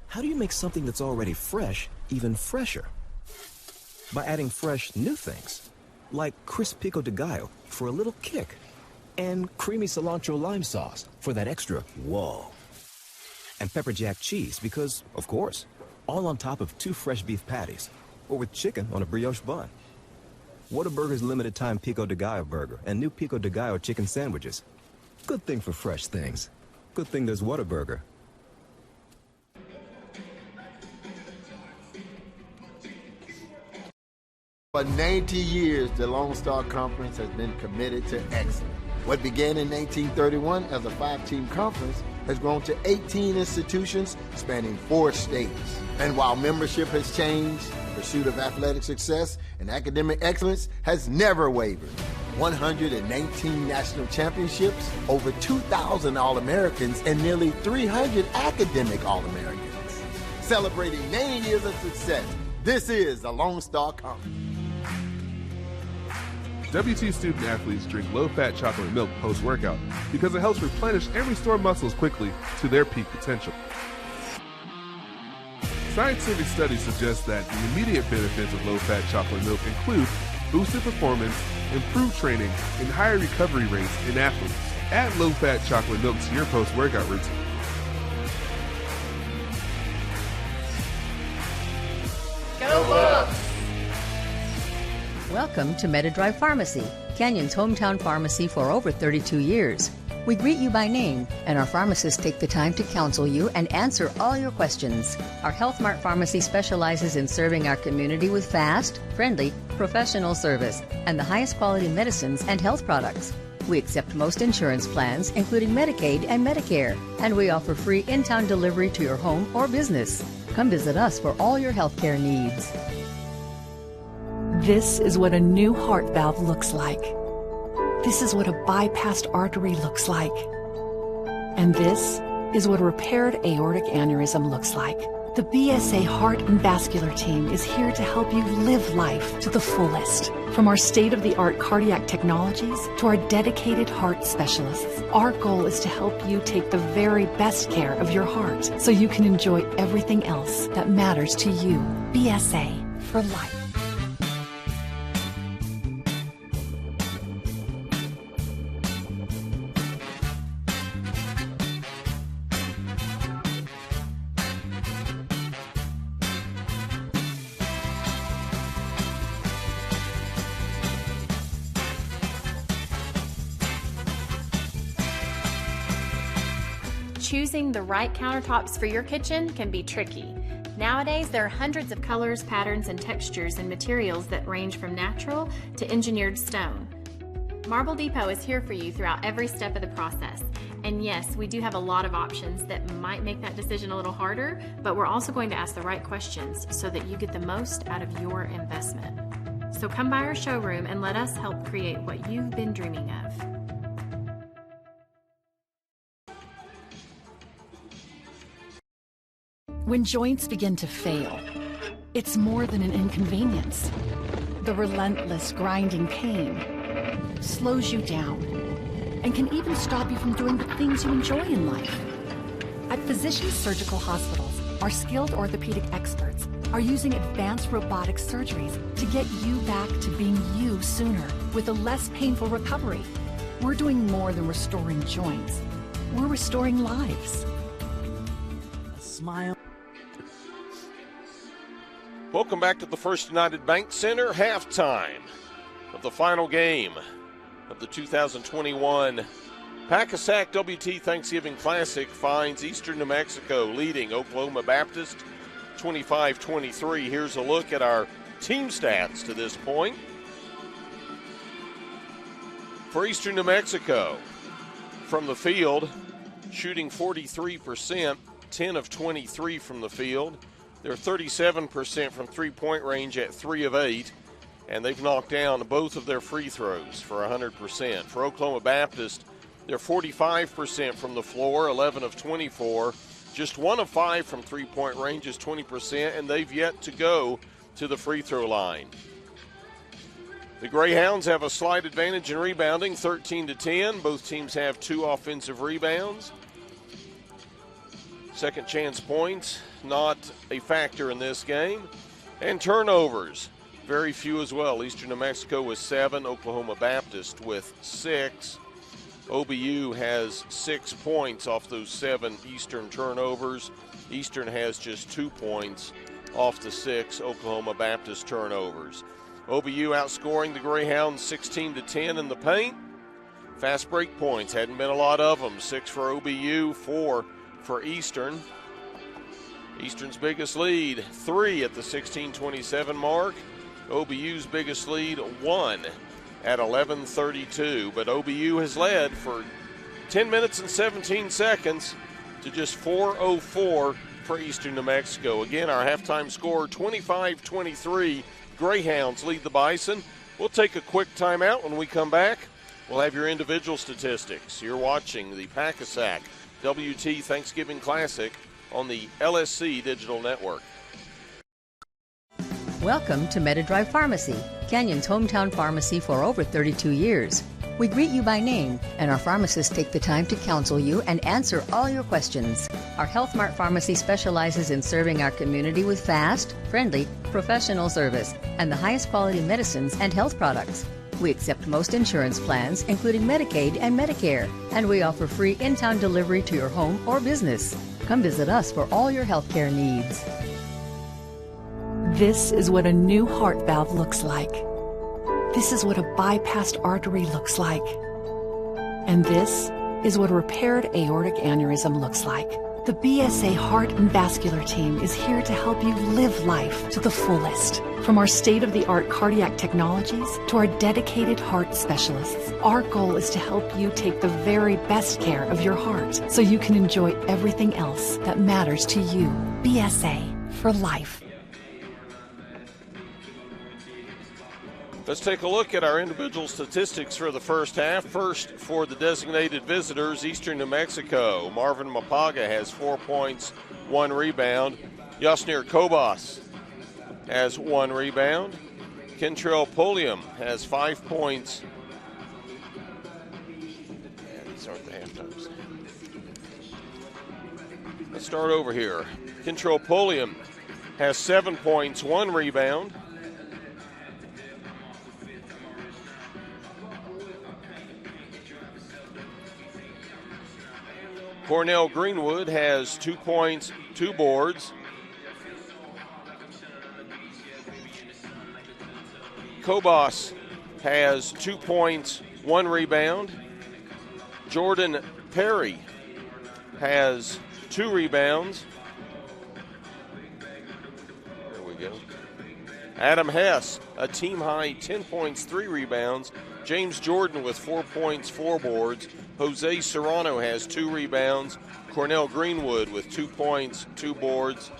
How do you make something that's already fresh even fresher? By adding fresh new things, like crisp pico de gallo for a little kick, and creamy cilantro lime sauce for that extra whoa. And pepper jack cheese because, of course, all on top of 2 fresh beef patties, or with chicken on a brioche bun. Whataburger's limited time pico de gallo burger and new pico de gallo chicken sandwiches. Good thing for fresh things. Good thing there's Whataburger. For 90 years, the Lone Star Conference has been committed to excellence. What began in 1931 as a 5-team conference has grown to 18 institutions spanning 4 states. And while membership has changed, the pursuit of athletic success and academic excellence has never wavered. 119 national championships, over 2,000 All-Americans, and nearly 300 academic All-Americans. Celebrating 90 years of success, this is the Lone Star Conference. WT student athletes drink low-fat chocolate milk post-workout because it helps replenish and restore muscles quickly to their peak potential. Scientific studies suggest that the immediate benefits of low-fat chocolate milk include boosted performance, improved training, and higher recovery rates in athletes. Add low-fat chocolate milk to your post-workout routine. Go Bucks! Welcome to MetaDrive Pharmacy, Canyon's hometown pharmacy for over 32 years. We greet you by name, and our pharmacists take the time to counsel you and answer all your questions. Our Health Mart Pharmacy specializes in serving our community with fast, friendly, professional service and the highest quality medicines and health products. We accept most insurance plans, including Medicaid and Medicare, and we offer free in-town delivery to your home or business. Come visit us for all your healthcare needs. This is what a new heart valve looks like. This is what a bypassed artery looks like. And this is what a repaired aortic aneurysm looks like. The BSA Heart and Vascular Team is here to help you live life to the fullest. From our state-of-the-art cardiac technologies to our dedicated heart specialists, our goal is to help you take the very best care of your heart so you can enjoy everything else that matters to you. BSA for life. Choosing the right countertops for your kitchen can be tricky. Nowadays, there are hundreds of colors, patterns, and textures and materials that range from natural to engineered stone. Marble Depot is here for you throughout every step of the process. And yes, we do have a lot of options that might make that decision a little harder, but we're also going to ask the right questions so that you get the most out of your investment. So come by our showroom and let us help create what you've been dreaming of. When joints begin to fail, it's more than an inconvenience. The relentless grinding pain slows you down and can even stop you from doing the things you enjoy in life. At Physicians Surgical Hospitals, our skilled orthopedic experts are using advanced robotic surgeries to get you back to being you sooner with a less painful recovery. We're doing more than restoring joints. We're restoring lives. A smile. Welcome back to the First United Bank Center. Halftime of the final game of the 2021 Pak-A-Sack WT Thanksgiving Classic finds Eastern New Mexico leading Oklahoma Baptist 25-23. Here's a look at our team stats to this point. For Eastern New Mexico, from the field, shooting 43%, 10 of 23 from the field. They're 37% from three-point range at 3 of 8, and they've knocked down both of their free throws for 100%. For Oklahoma Baptist, they're 45% from the floor, 11 of 24. Just 1 of 5 from three-point range is 20%, and they've yet to go to the free throw line. The Greyhounds have a slight advantage in rebounding, 13-10. Both teams have 2 offensive rebounds. Second chance points, not a factor in this game. And turnovers, very few as well. Eastern New Mexico with 7, Oklahoma Baptist with 6. OBU has 6 points off those 7 Eastern turnovers. Eastern has just 2 points off the 6 Oklahoma Baptist turnovers. OBU outscoring the Greyhounds 16-10 in the paint. Fast break points, hadn't been a lot of them. 6 for OBU, 4 for Eastern. Eastern's biggest lead, 3 at the 16:27 mark. OBU's biggest lead, 1 at 11:32. But OBU has led for 10 minutes and 17 seconds to just 4:04 for Eastern New Mexico. Again, our halftime score, 25-23. Greyhounds lead the Bison. We'll take a quick timeout. When we come back, we'll have your individual statistics. You're watching the Pak-A-Sack WT Thanksgiving Classic on the LSC Digital Network. Welcome to MetaDrive Pharmacy, Canyon's hometown pharmacy for over 32 years. We greet you by name, and our pharmacists take the time to counsel you and answer all your questions. Our Health Mart Pharmacy specializes in serving our community with fast, friendly, professional service and the highest quality medicines and health products. We accept most insurance plans, including Medicaid and Medicare, and we offer free in-town delivery to your home or business. Come visit us for all your healthcare needs. This is what a new heart valve looks like. This is what a bypassed artery looks like. And this is what a repaired aortic aneurysm looks like. The BSA Heart and Vascular Team is here to help you live life to the fullest. From our state-of-the-art cardiac technologies to our dedicated heart specialists, our goal is to help you take the very best care of your heart so you can enjoy everything else that matters to you. BSA for life. Let's take a look at our individual statistics for the first half. First, for the designated visitors, Eastern New Mexico. Marvin Mapaga has 4 points, 1 rebound. Yasnir Kobas has 1 rebound. Kentrell Polium has 5 points. These aren't the half times. Let's start over here. Kentrell Polium has 7 points, 1 rebound. Cornell Greenwood has 2 points, 2 boards. Kobas has 2 points, 1 rebound. Jordan Perry has 2 rebounds. There we go. Adam Hess, a team-high 10 points, 3 rebounds. James Jordan with 4 points, 4 boards. Jose Serrano has 2 rebounds. Cornell Greenwood with 2 points, 2 boards.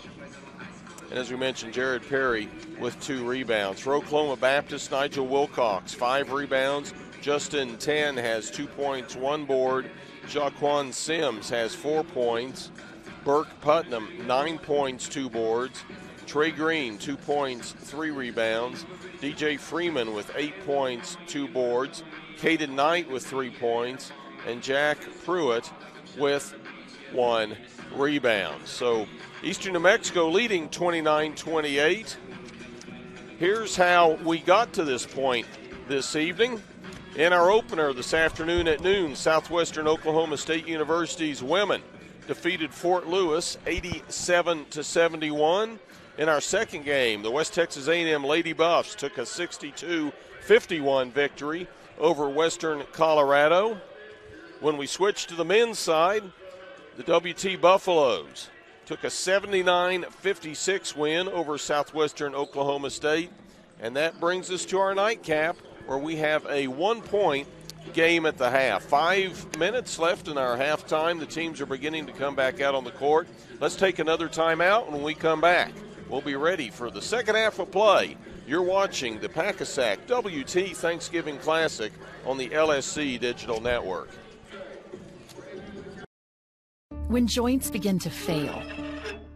And as we mentioned, Jared Perry with 2 rebounds. For Oklahoma Baptist, Nigel Wilcox, 5 rebounds. Justin Tan has 2 points, 1 board. Jaquan Sims has 4 points. Burke Putnam, 9 points, 2 boards. Trey Green, 2 points, 3 rebounds. DJ Freeman with 8 points, 2 boards. Caden Knight with 3 points. And Jack Pruitt with 1 rebound. So Eastern New Mexico leading 29-28. Here's how we got to this point this evening. In our opener this afternoon at noon, Southwestern Oklahoma State University's women defeated Fort Lewis 87-71. In our second game, the West Texas A&M Lady Buffs took a 62-51 victory over Western Colorado. When we switched to the men's side, the WT Buffaloes took a 79-56 win over Southwestern Oklahoma State. And that brings us to our nightcap, where we have a 1-point game at the half. 5 minutes left in our halftime. The teams are beginning to come back out on the court. Let's take another timeout, and when we come back, we'll be ready for the second half of play. You're watching the Pak-A-Sack WT Thanksgiving Classic on the LSC Digital Network. When joints begin to fail,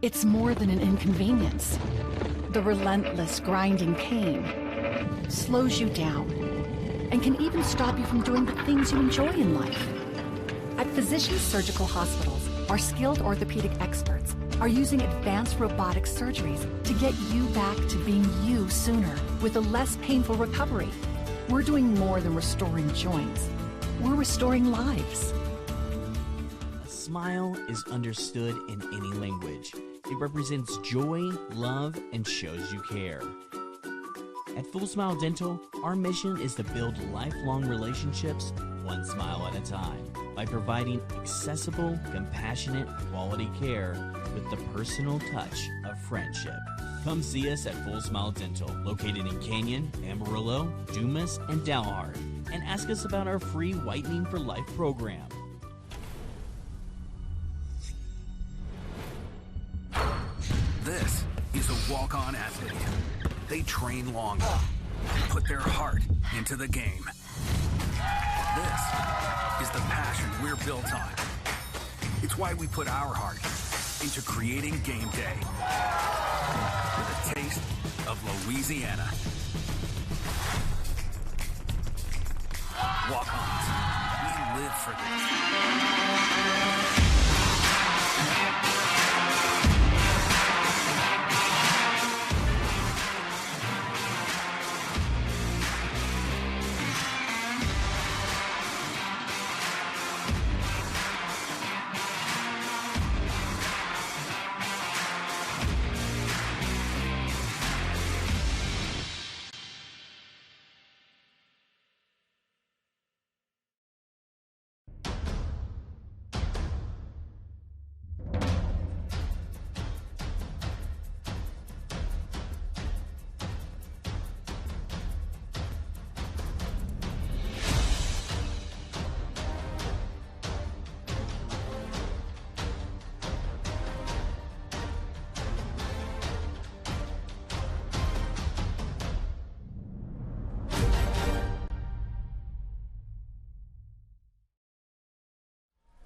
it's more than an inconvenience. The relentless grinding pain slows you down and can even stop you from doing the things you enjoy in life. At Physicians Surgical Hospitals, our skilled orthopedic experts are using advanced robotic surgeries to get you back to being you sooner with a less painful recovery. We're doing more than restoring joints. We're restoring lives. A smile is understood in any language. It represents joy, love, and shows you care. At Full Smile Dental, our mission is to build lifelong relationships one smile at a time by providing accessible, compassionate, quality care with the personal touch of friendship. Come see us at Full Smile Dental, located in Canyon, Amarillo, Dumas, and Dalhart, and ask us about our free Whitening for Life program. This is a walk-on athlete. They train long, put their heart into the game. This is the passion we're built on. It's why we put our heart into creating game day with a taste of Louisiana. Walk-ons, we live for this.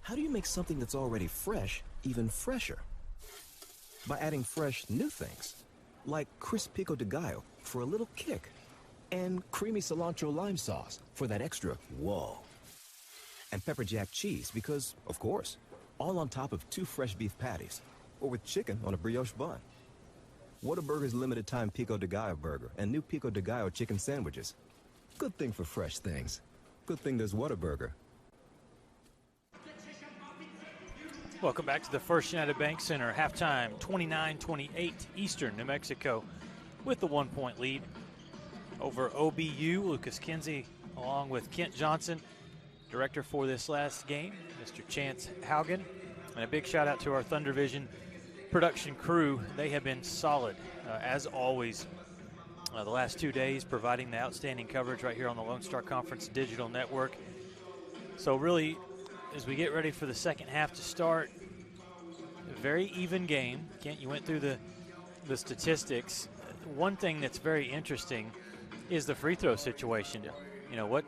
How do you make something that's already fresh even fresher? By adding fresh new things, like crisp pico de gallo for a little kick, and creamy cilantro lime sauce for that extra whoa. And pepper jack cheese because, of course, all on top of 2 fresh beef patties, or with chicken on a brioche bun. Whataburger's limited time pico de gallo burger and new pico de gallo chicken sandwiches. Good thing for fresh things. Good thing there's Whataburger. Welcome back to the First United Bank Center. Halftime, 29-28, Eastern New Mexico with the 1-point lead over OBU. Lucas Kinsey, along with Kent Johnson, director for this last game, Mr. Chance Haugen. And a big shout out to our Thunder Vision production crew. They have been solid, as always, the last 2 days, providing the outstanding coverage right here on the Lone Star Conference Digital Network. So really, as we get ready for the second half to start, a very even game. Kent, you went through the statistics. One thing that's very interesting is the free throw situation. You know what?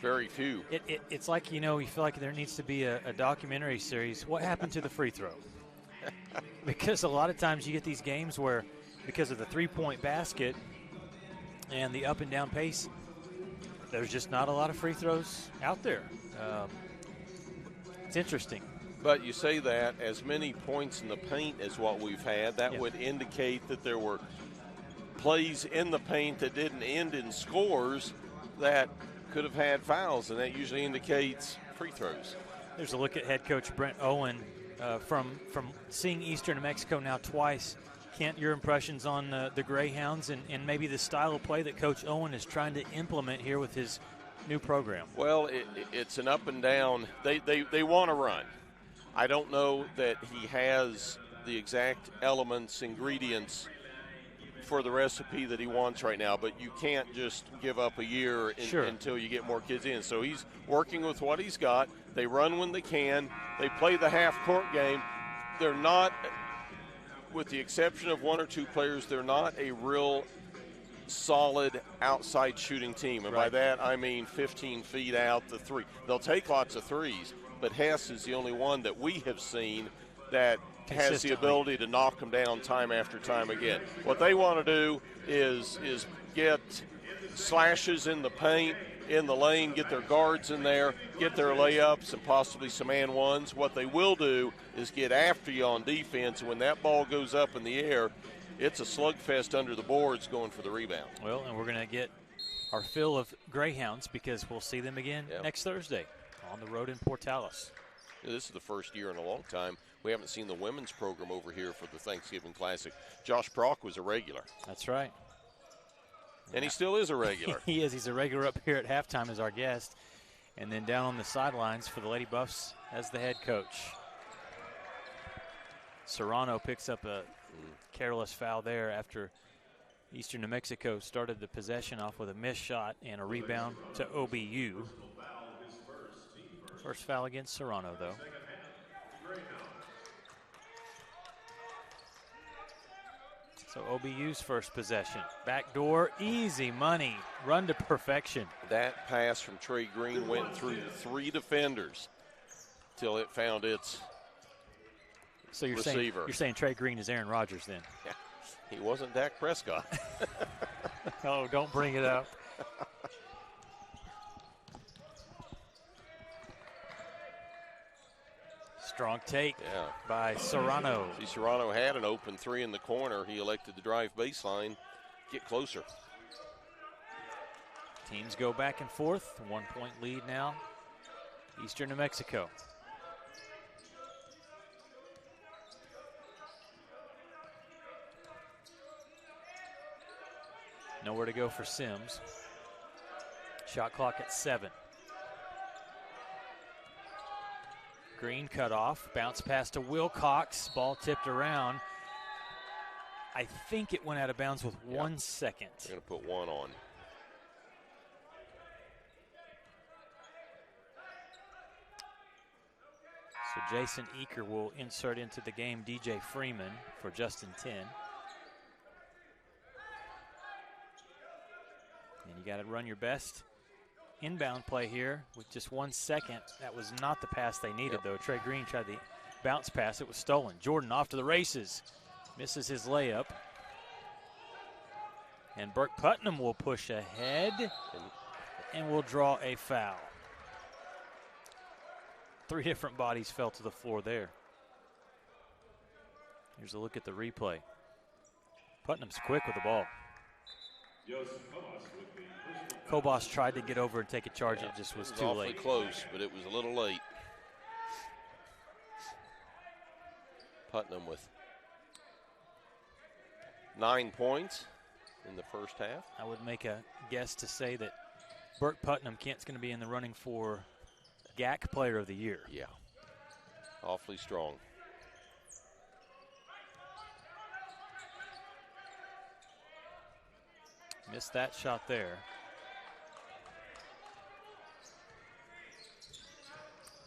Very few. It's like, you know, you feel like there needs to be a documentary series. What happened to the free throw? because a lot of times you get these games where, because of the three-point basket and the up and down pace, there's just not a lot of free throws out there. It's interesting. But you say that as many points in the paint as what we've had, that would indicate that there were plays in the paint that didn't end in scores that could have had fouls, and that usually indicates free throws. There's a look at head coach Brent Owen from seeing Eastern New Mexico now twice. Kent, your impressions on the Greyhounds and maybe the style of play that Coach Owen is trying to implement here with his new program? Well, it's an up and down. They want to run. I don't know that he has the exact elements, ingredients for the recipe that he wants right now, but you can't just give up a year until you get more kids in. So he's working with what he's got. They run when they can. They play the half-court game. They're not, with the exception of one or two players, they're not a real solid outside shooting team. And by that, I mean 15 feet out the three. They'll take lots of threes, but Hess is the only one that we have seen that has the ability to knock them down time after time again. What they want to do is get slashes in the paint, in the lane, get their guards in there, get their layups and possibly some and ones. What they will do is get after you on defense, and when that ball goes up in the air, it's a slugfest under the boards going for the rebound. Well, and we're going to get our fill of Greyhounds because we'll see them again next Thursday on the road in Portales. This is the first year in a long time we haven't seen the women's program over here for the Thanksgiving Classic. Josh Brock was a regular. That's right. And he still is a regular. He is. He's a regular up here at halftime as our guest. And then down on the sidelines for the Lady Buffs as the head coach. Serrano picks up a careless foul there after Eastern New Mexico started the possession off with a missed shot and a rebound to OBU. First foul against Serrano, though. So OBU's first possession. Backdoor, easy money. Run to perfection. That pass from Trey Green went through three defenders till it found its receiver. You're saying Trey Green is Aaron Rodgers then? Yeah, he wasn't Dak Prescott. Oh, don't bring it up. Strong take by Serrano. See, Serrano had an open three in the corner. He elected to drive baseline, get closer. Teams go back and forth. 1 point lead now. Eastern New Mexico. Nowhere to go for Sims. Shot clock at 7. Green cut off, bounce pass to Wilcox, ball tipped around. I think it went out of bounds with 1 second. They're going to put one on. So Jason Eaker will insert into the game DJ Freeman for Justin 10. And you got to run your best inbound play here with just 1 second. That was not the pass they needed, though. Trey Green tried the bounce pass. It was stolen. Jordan off to the races. Misses his layup. And Burke Putnam will push ahead and will draw a foul. 3 different bodies fell to the floor there. Here's a look at the replay. Putnam's quick with the ball. Kobos tried to get over and take a charge. It just was too late. Close, but it was a little late. Putnam with 9 points in the first half. I would make a guess to say that Burke Putnam Kent's going to be in the running for GAC Player of the Year. Yeah, awfully strong. Missed that shot there.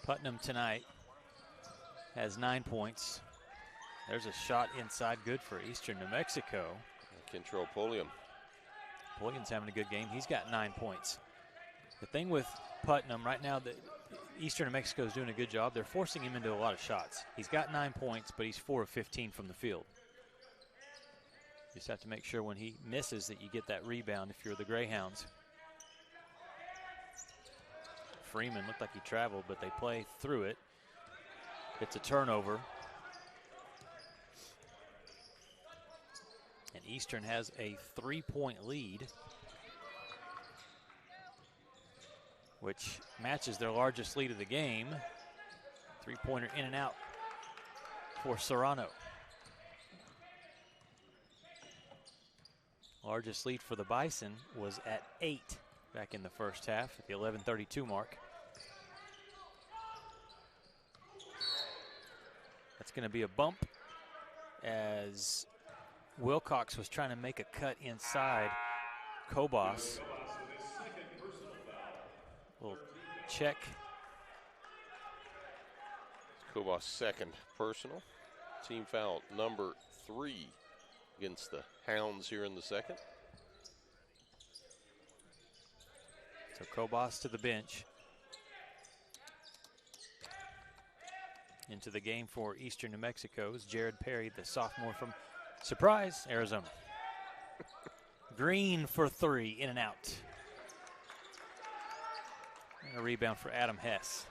Putnam tonight has 9 points. There's a shot inside, good for Eastern New Mexico. Control Pulliam. Pulliam's having a good game. He's got 9 points. The thing with Putnam right now, that Eastern New Mexico is doing a good job. They're forcing him into a lot of shots. He's got 9 points, but he's 4 of 15 from the field. Just have to make sure when he misses that you get that rebound if you're the Greyhounds. Freeman looked like he traveled, but they play through it. It's a turnover. And Eastern has a 3-point lead, which matches their largest lead of the game. 3-pointer in and out for Serrano. Largest lead for the Bison was at 8 back in the first half at the 11:32 mark. That's going to be a bump as Wilcox was trying to make a cut inside Kobos. Little check. Kobos' second personal. Team foul number 3 against the Hounds here in the second. So Kobos to the bench. Into the game for Eastern New Mexico is Jared Perry, the sophomore from Surprise, Arizona. Green for 3, in and out. And a rebound for Adam Hess.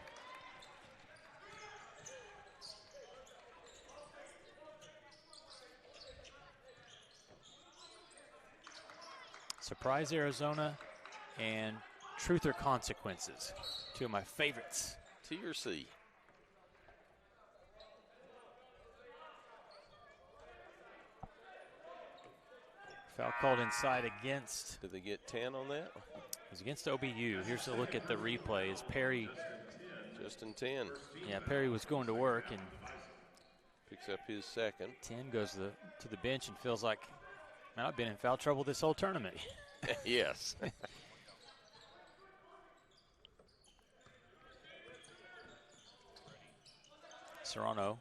Surprise, Arizona, and Truth or Consequences. 2 of my favorites. T or C? Foul called inside against. Did they get 10 on that? It was against OBU. Here's a look at the replay as Perry. Just in 10. Yeah, Perry was going to work and picks up his second. 10 goes to the bench and feels like, man, I've been in foul trouble this whole tournament. Yes. Serrano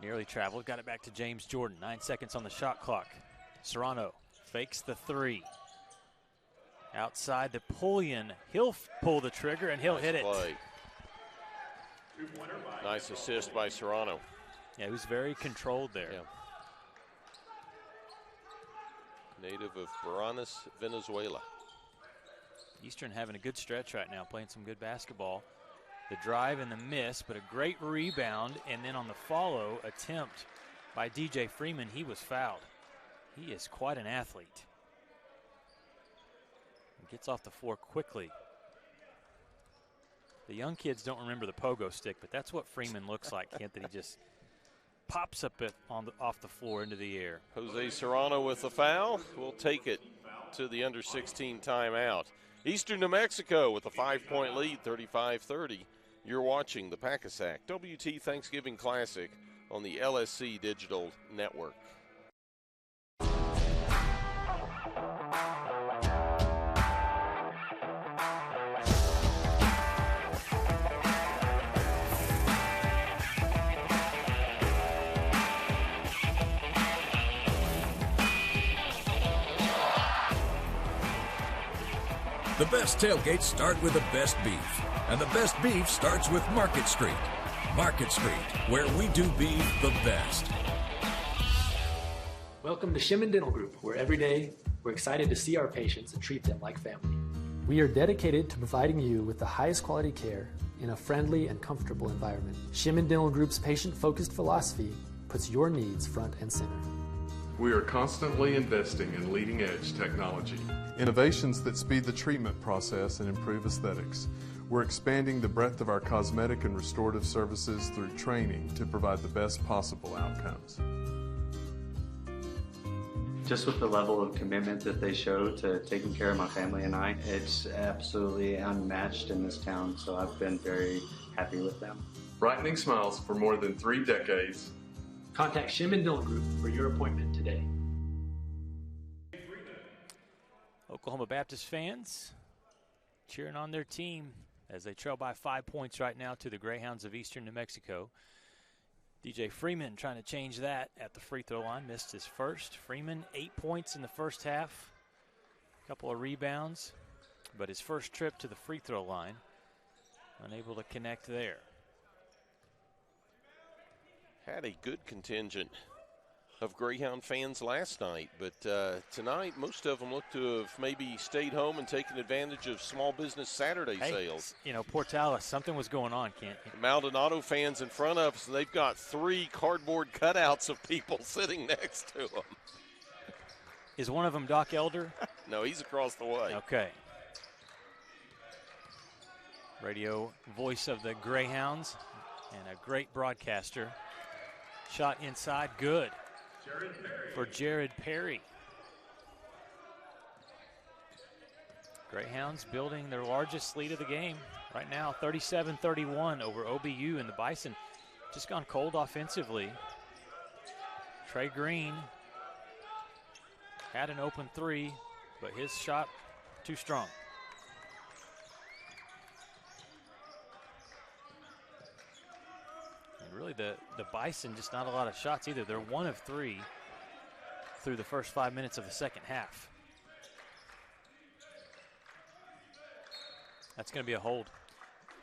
nearly traveled, got it back to James Jordan. 9 seconds on the shot clock. Serrano fakes the 3. Outside to Pullian. He'll pull the trigger and he'll hit it. Play. Nice assist by Serrano. Yeah, he was very controlled there. Yeah. Native of Baranas, Venezuela. Eastern having a good stretch right now, playing some good basketball. The drive and the miss, but a great rebound, and then on the follow attempt by DJ Freeman, he was fouled. He is quite an athlete. He gets off the floor quickly. The young kids don't remember the pogo stick, but that's what Freeman looks like, Kent, that he just pops up it off the floor into the air. Jose Serrano with the foul. We'll take it to the under 16 timeout. Eastern New Mexico with a 5-point lead, 35-30. You're watching the Pak-A-Sack WT Thanksgiving Classic on the LSC Digital Network. The best tailgates start with the best beef, and the best beef starts with Market Street. Market Street, where we do beef the best. Welcome to Shimon Dental Group, where every day we're excited to see our patients and treat them like family. We are dedicated to providing you with the highest quality care in a friendly and comfortable environment. Shimon Dental Group's patient-focused philosophy puts your needs front and center. We are constantly investing in leading-edge technology. Innovations that speed the treatment process and improve aesthetics. We're expanding the breadth of our cosmetic and restorative services through training to provide the best possible outcomes. Just with the level of commitment that they show to taking care of my family and I, it's absolutely unmatched in this town, so I've been very happy with them. Brightening smiles for more than 3 decades. Contact Shimon Dental Group for your appointment today. Oklahoma Baptist fans cheering on their team as they trail by 5 points right now to the Greyhounds of Eastern New Mexico. DJ Freeman trying to change that at the free throw line. Missed his first. Freeman, 8 points in the first half. A couple of rebounds. But his first trip to the free throw line Unable to connect there. Had a good contingent of Greyhound fans last night, but tonight most of them look to have maybe stayed home and taken advantage of Small Business Saturday sales. You know, Portales, something was going on, Kent. Maldonado fans in front of us, they've got 3 cardboard cutouts of people sitting next to them. Is one of them Doc Elder? No, he's across the way. Okay. Radio voice of the Greyhounds and a great broadcaster. Shot inside, good for Jared Perry. Greyhounds building their largest lead of the game right now, 37-31 over OBU, and the Bison just gone cold offensively. Trey Green had an open 3, but his shot too strong. And really the Bison, just not a lot of shots either. They're 1 of 3 through the first 5 minutes of the second half. That's going to be a hold.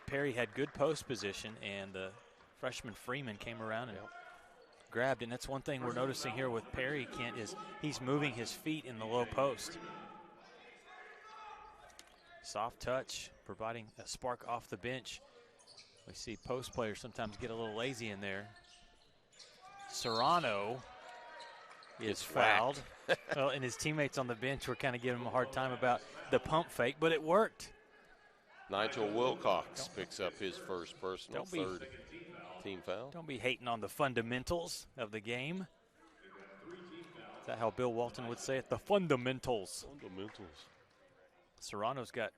Perry had good post position, and the freshman Freeman came around and grabbed. And that's one thing we're noticing here with Perry, Kent, is he's moving his feet in the low post. Soft touch, providing a spark off the bench. We see post players sometimes get a little lazy in there. Serrano is fouled. Well, and his teammates on the bench were kind of giving him a hard time about the pump fake, but it worked. Nigel Wilcox picks up his first personal, third team foul. Don't be hating on the fundamentals of the game. Is that how Bill Walton would say it? The fundamentals. Fundamentals. Serrano's got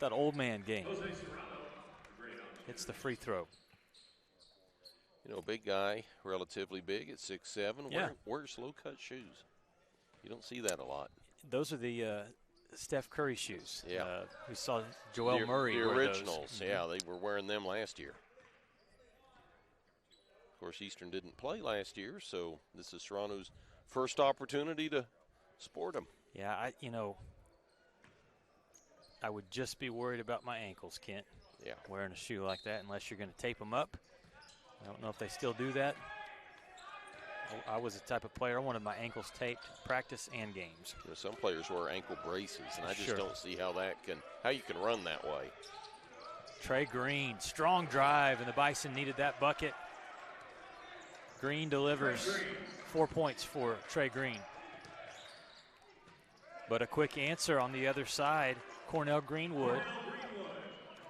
that old man game. Hits the free throw. You know, big guy, relatively big at 6'7". Yeah. Wears low-cut shoes. You don't see that a lot. Those are the Steph Curry shoes. Yeah. We saw Joel Murray the wear originals. those. Yeah, they were wearing them last year. Of course, Eastern didn't play last year, so this is Serrano's first opportunity to sport them. Yeah, I would just be worried about my ankles, Kent. Yeah. Wearing a shoe like that, unless you're going to tape them up. I don't know if they still do that. I was the type of player, I wanted my ankles taped, practice and games. You know, some players wear ankle braces, and I just Sure. don't see how you can run that way. Trey Green, strong drive, and the Bison needed that bucket. Green delivers 4 points for Trey Green. But a quick answer on the other side, Cornell Greenwood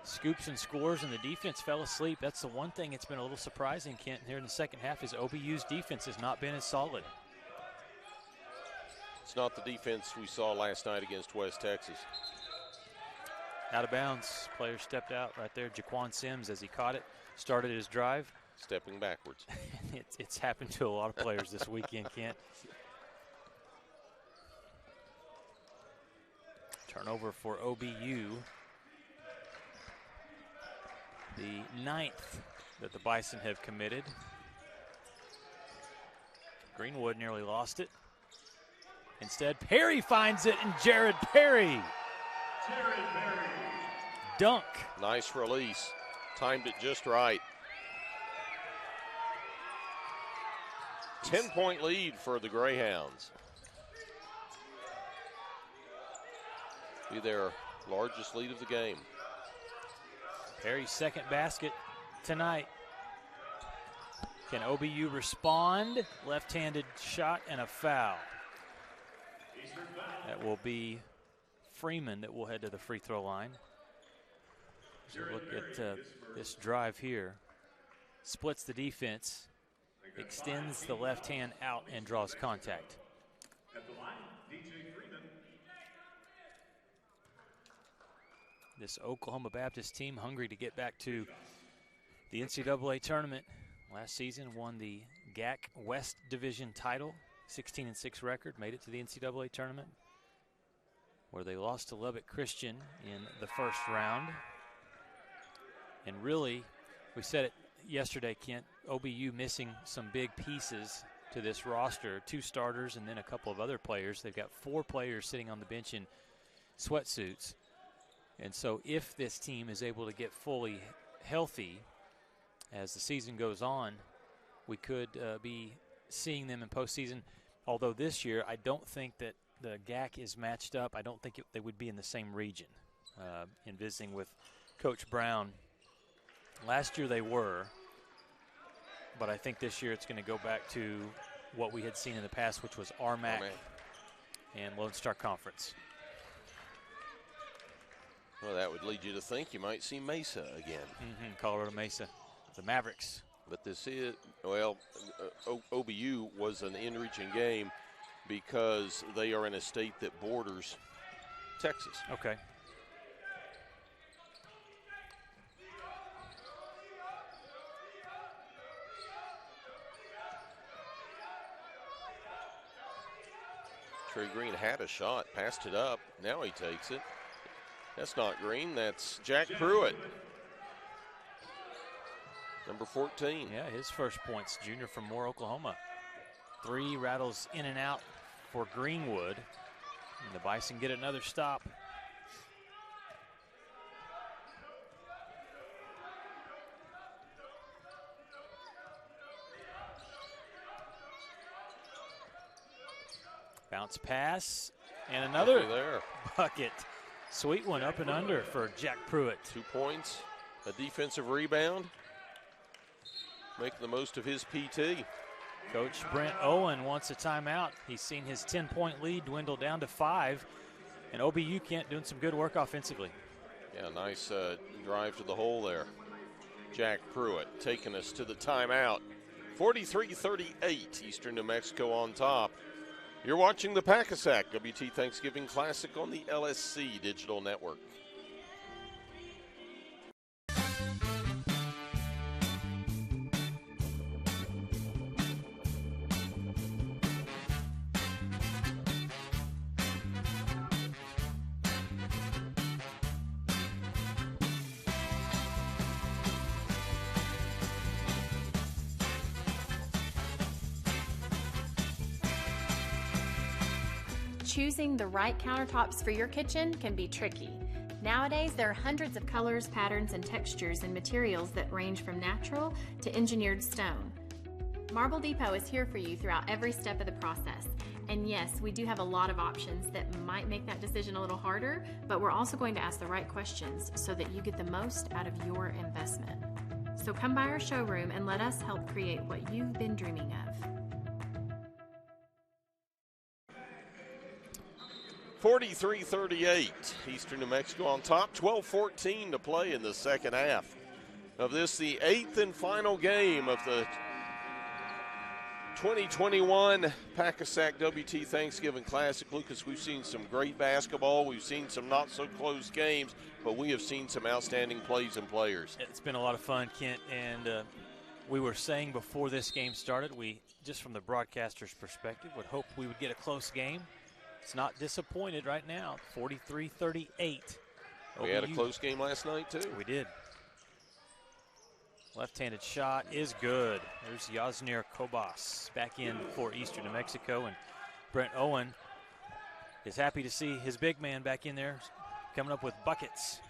scoops and scores, and the defense fell asleep. That's the one thing that's been a little surprising, Kent, here in the second half, is OBU's defense has not been as solid. It's not the defense we saw last night against West Texas. Out of bounds, player stepped out right there. Jaquan Sims, as he caught it, started his drive. Stepping backwards. It's happened to a lot of players this weekend, Kent. Turnover for OBU. The 9th that the Bison have committed. Greenwood nearly lost it. Instead, Perry finds it, and Jared Perry. Dunk. Nice release. Timed it just right. 10-point lead for the Greyhounds. Be their largest lead of the game. Perry's second basket tonight. Can OBU respond? Left-handed shot and a foul. That will be Freeman that will head to the free throw line. So look at this drive here. Splits the defense, extends the left hand out, and draws contact. At the line, DJ Freeman. This Oklahoma Baptist team hungry to get back to the NCAA tournament. Last season won the GAC West Division title, 16-6 record, made it to the NCAA tournament, where they lost to Lubbock Christian in the first round. And really, we said it yesterday, Kent, OBU missing some big pieces to this roster, 2 starters and then a couple of other players. They've got 4 players sitting on the bench in sweatsuits. And so if this team is able to get fully healthy as the season goes on, we could be seeing them in postseason. Although this year, I don't think that the GAC is matched up. I don't think they would be in the same region. In visiting with Coach Brown, last year they were, but I think this year it's going to go back to what we had seen in the past, which was RMAC and Lone Star Conference. Well, that would lead you to think you might see Mesa again. Colorado Mesa, the Mavericks. But this is, well, OBU was an in-region game because they are in a state that borders Texas. Okay. Trey Green had a shot, passed it up. Now he takes it. That's not Green, that's Jack Pruitt. Number 14. Yeah, his first points, junior from Moore, Oklahoma. 3 rattles in and out for Greenwood. And the Bison get another stop. Bounce pass, and another bucket. Sweet one up and under for Jack Pruitt. 2 points, a defensive rebound. Making the most of his PT. Coach Brent Owen wants a timeout. He's seen his 10-point lead dwindle down to 5. And OBU Kent doing some good work offensively. Yeah, nice drive to the hole there. Jack Pruitt taking us to the timeout. 43-38, Eastern New Mexico on top. You're watching the Pak-A-Sack WT Thanksgiving Classic on the LSC Digital Network. Choosing the right countertops for your kitchen can be tricky. Nowadays, there are hundreds of colors, patterns, and textures and materials that range from natural to engineered stone. Marble Depot is here for you throughout every step of the process. And yes, we do have a lot of options that might make that decision a little harder, but we're also going to ask the right questions so that you get the most out of your investment. So come by our showroom and let us help create what you've been dreaming of. 43-38, Eastern New Mexico on top. 12-14 to play in the second half of this, the 8th and final game of the 2021 Pak-A-Sack WT Thanksgiving Classic. Lucas, we've seen some great basketball. We've seen some not-so-close games, but we have seen some outstanding plays and players. It's been a lot of fun, Kent, and we were saying before this game started, we, just from the broadcaster's perspective, would hope we would get a close game. It's not disappointed right now, 43-38. We had a close game last night, too. We did. Left-handed shot is good. There's Yasnir Kobas back in for Eastern New Mexico, and Brent Owen is happy to see his big man back in there coming up with buckets.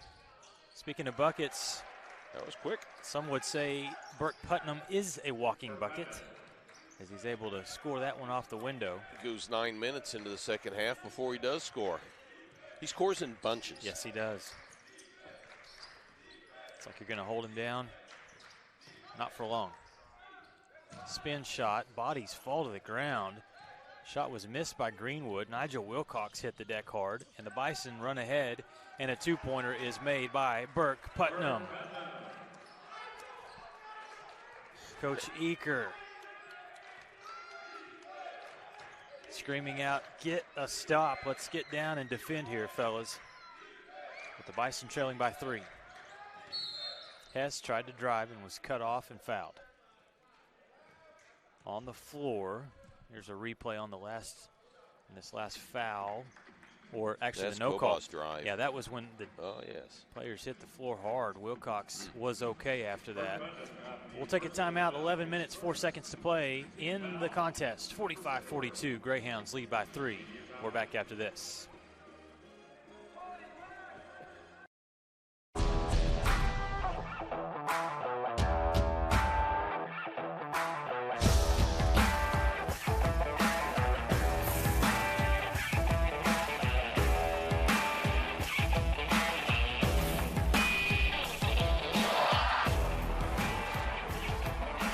Speaking of buckets, that was quick. Some would say Burke Putnam is a walking bucket, as he's able to score that one off the window. He goes 9 minutes into the second half before he does score. He scores in bunches. Yes, he does. It's like you're going to hold him down. Not for long. Spin shot. Bodies fall to the ground. Shot was missed by Greenwood. Nigel Wilcox hit the deck hard, and the Bison run ahead, and a two-pointer is made by Burke Putnam. Coach Eaker screaming out, get a stop. Let's get down and defend here, fellas. With the Bison trailing by 3. Hess tried to drive and was cut off and fouled. On the floor, here's a replay on this last foul. Or actually that's the no call. Drive. Yeah, that was when the players hit the floor hard. Wilcox was okay after that. We'll take a timeout. 11 minutes, 4 seconds to play in the contest. 45-42, Greyhounds lead by 3. We're back after this.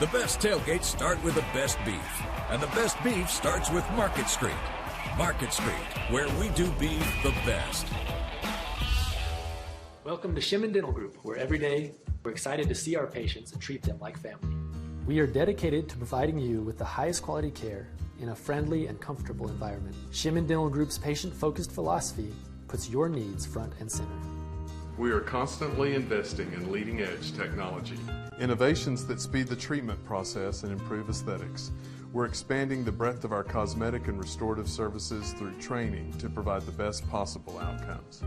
The best tailgates start with the best beef, and the best beef starts with Market Street. Market Street, where we do beef the best. Welcome to Shimon Dental Group, where every day we're excited to see our patients and treat them like family. We are dedicated to providing you with the highest quality care in a friendly and comfortable environment. Shimon Dental Group's patient-focused philosophy puts your needs front and center. We are constantly investing in leading-edge technology. Innovations that speed the treatment process and improve aesthetics. We're expanding the breadth of our cosmetic and restorative services through training to provide the best possible outcomes.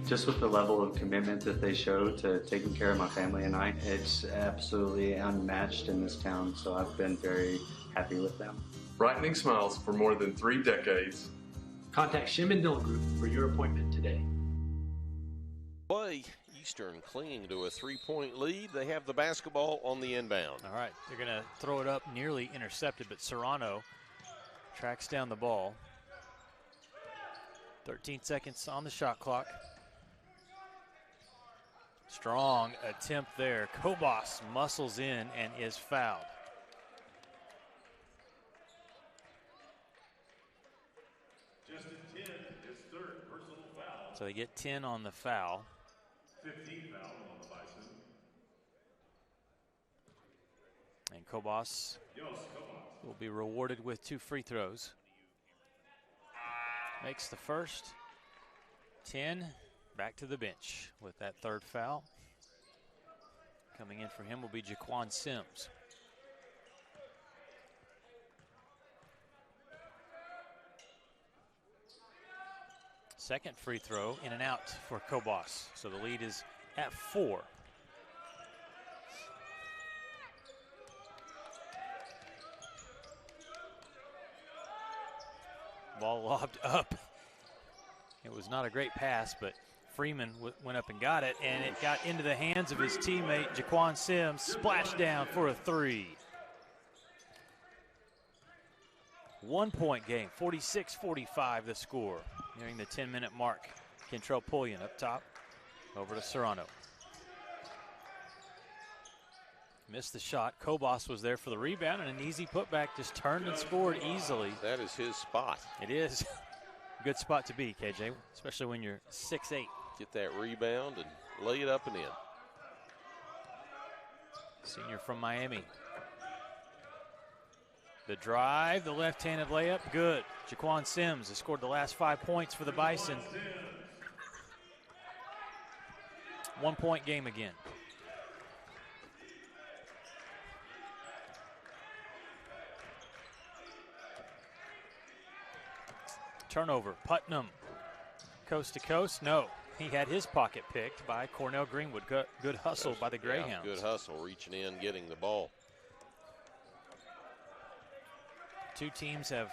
Just with the level of commitment that they show to taking care of my family and I, it's absolutely unmatched in this town, so I've been very happy with them. Brightening smiles for more than 3 decades. Contact Shimon Dental Group for your appointment today. Play. Eastern clinging to a 3-point lead. They have the basketball on the inbound. All right, they're going to throw it up, nearly intercepted, but Serrano tracks down the ball. 13 seconds on the shot clock. Strong attempt there. Kobos muscles in and is fouled. Just a 10, his third personal foul. So they get 10 on the foul. 15 foul on the Bison. And Kobos will be rewarded with 2 free throws. Makes the first. 10, back to the bench with that third foul. Coming in for him will be Jaquan Sims. Second free throw, in and out for Kobos. So the lead is at 4. Ball lobbed up. It was not a great pass, but Freeman went up and got it, and it got into the hands of his teammate, Jaquan Sims. Splash down for a 3. 1-point game, 46-45 the score. Nearing the 10-minute mark. Kentrell Pullian up top, over to Serrano. Missed the shot. Kobos was there for the rebound, and an easy putback, just turned and scored easily. That is his spot. It is. Good spot to be, KJ, especially when you're 6'8". Get that rebound and lay it up and in. Senior from Miami. The drive, the left-handed layup, good. Jaquan Sims has scored the last 5 points for the Bison. 1-point game again. Turnover, Putnam, coast to coast, no. He had his pocket picked by Cornell Greenwood. Good hustle by the Greyhounds. Yeah, good hustle, reaching in, getting the ball. Two teams have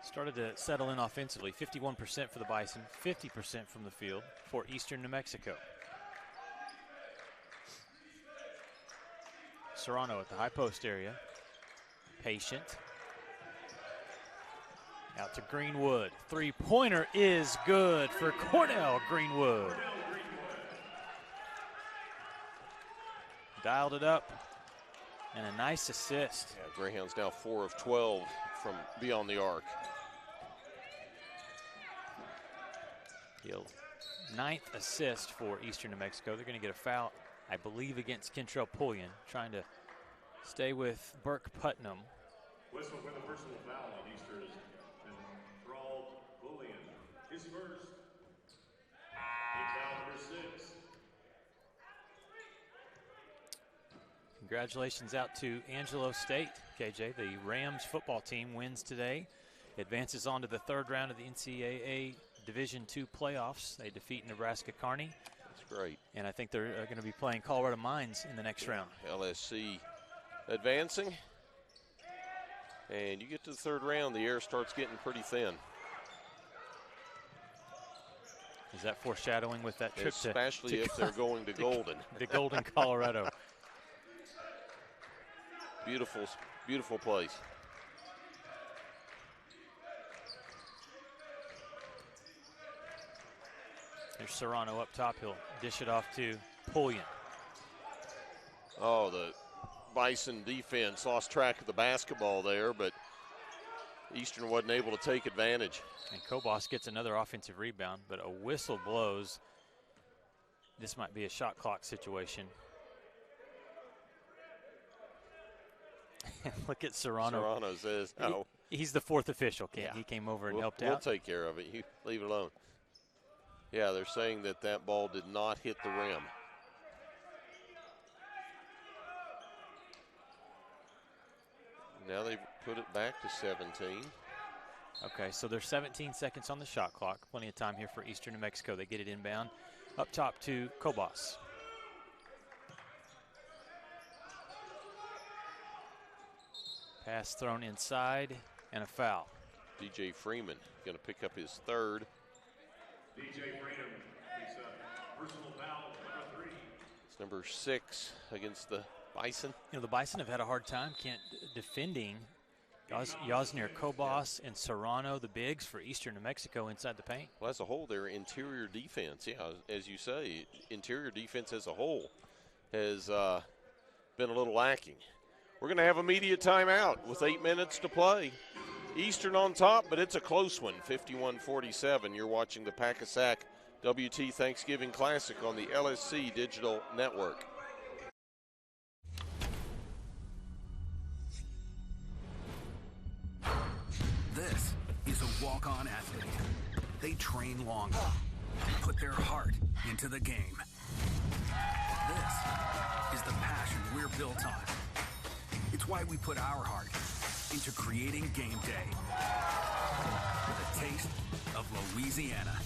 started to settle in offensively. 51% for the Bison, 50% from the field for Eastern New Mexico. Serrano at the high post area. Patient. Out to Greenwood. 3-pointer is good for Cornell Greenwood. Dialed it up. And a nice assist. Yeah, Greyhounds now 4 of 12 from beyond the arc. The 9th assist for Eastern New Mexico. They're going to get a foul, I believe, against Kentrell Pullian, trying to stay with Burke Putnam. Whistle for the personal foul on Eastern and Thrall Pullian. His first. He foul number 6. Congratulations out to Angelo State, KJ. The Rams football team wins today, advances on to the 3rd round of the NCAA Division II playoffs. They defeat Nebraska Kearney. That's great. And I think they're going to be playing Colorado Mines in the next round. LSC advancing. And you get to the 3rd round, the air starts getting pretty thin. Is that foreshadowing with that trip especially if they're going to Golden. The Golden, Colorado. Beautiful, beautiful place. There's Serrano up top. He'll dish it off to Pullian. Oh, the Bison defense lost track of the basketball there, but Eastern wasn't able to take advantage. And Kobos gets another offensive rebound, but a whistle blows. This might be a shot clock situation. Look at Serrano. Serrano says no. He's the fourth official, Kent. Yeah. He came over and helped out. We'll take care of it. You leave it alone. Yeah, they're saying that ball did not hit the rim. Now they put it back to 17. Okay, so there's 17 seconds on the shot clock. Plenty of time here for Eastern New Mexico. They get it inbound. Up top to Kobos. Pass thrown inside and a foul. DJ Freeman going to pick up his third. DJ Freeman picks up personal foul number 3. It's number 6 against the Bison. You know, the Bison have had a hard time defending Yasnir Kobos and Serrano, the bigs for Eastern New Mexico inside the paint. Well, as a whole, their interior defense, yeah, as you say, interior defense as a whole has been a little lacking. We're going to have immediate timeout with 8 minutes to play. Eastern on top, but it's a close one, 51-47. You're watching the Pak-A-Sack WT Thanksgiving Classic on the LSC Digital Network. This is a walk-on athlete. They train longer, put their heart into the game. This is the passion we're built on. It's why we put our heart into creating game day with a taste of Louisiana.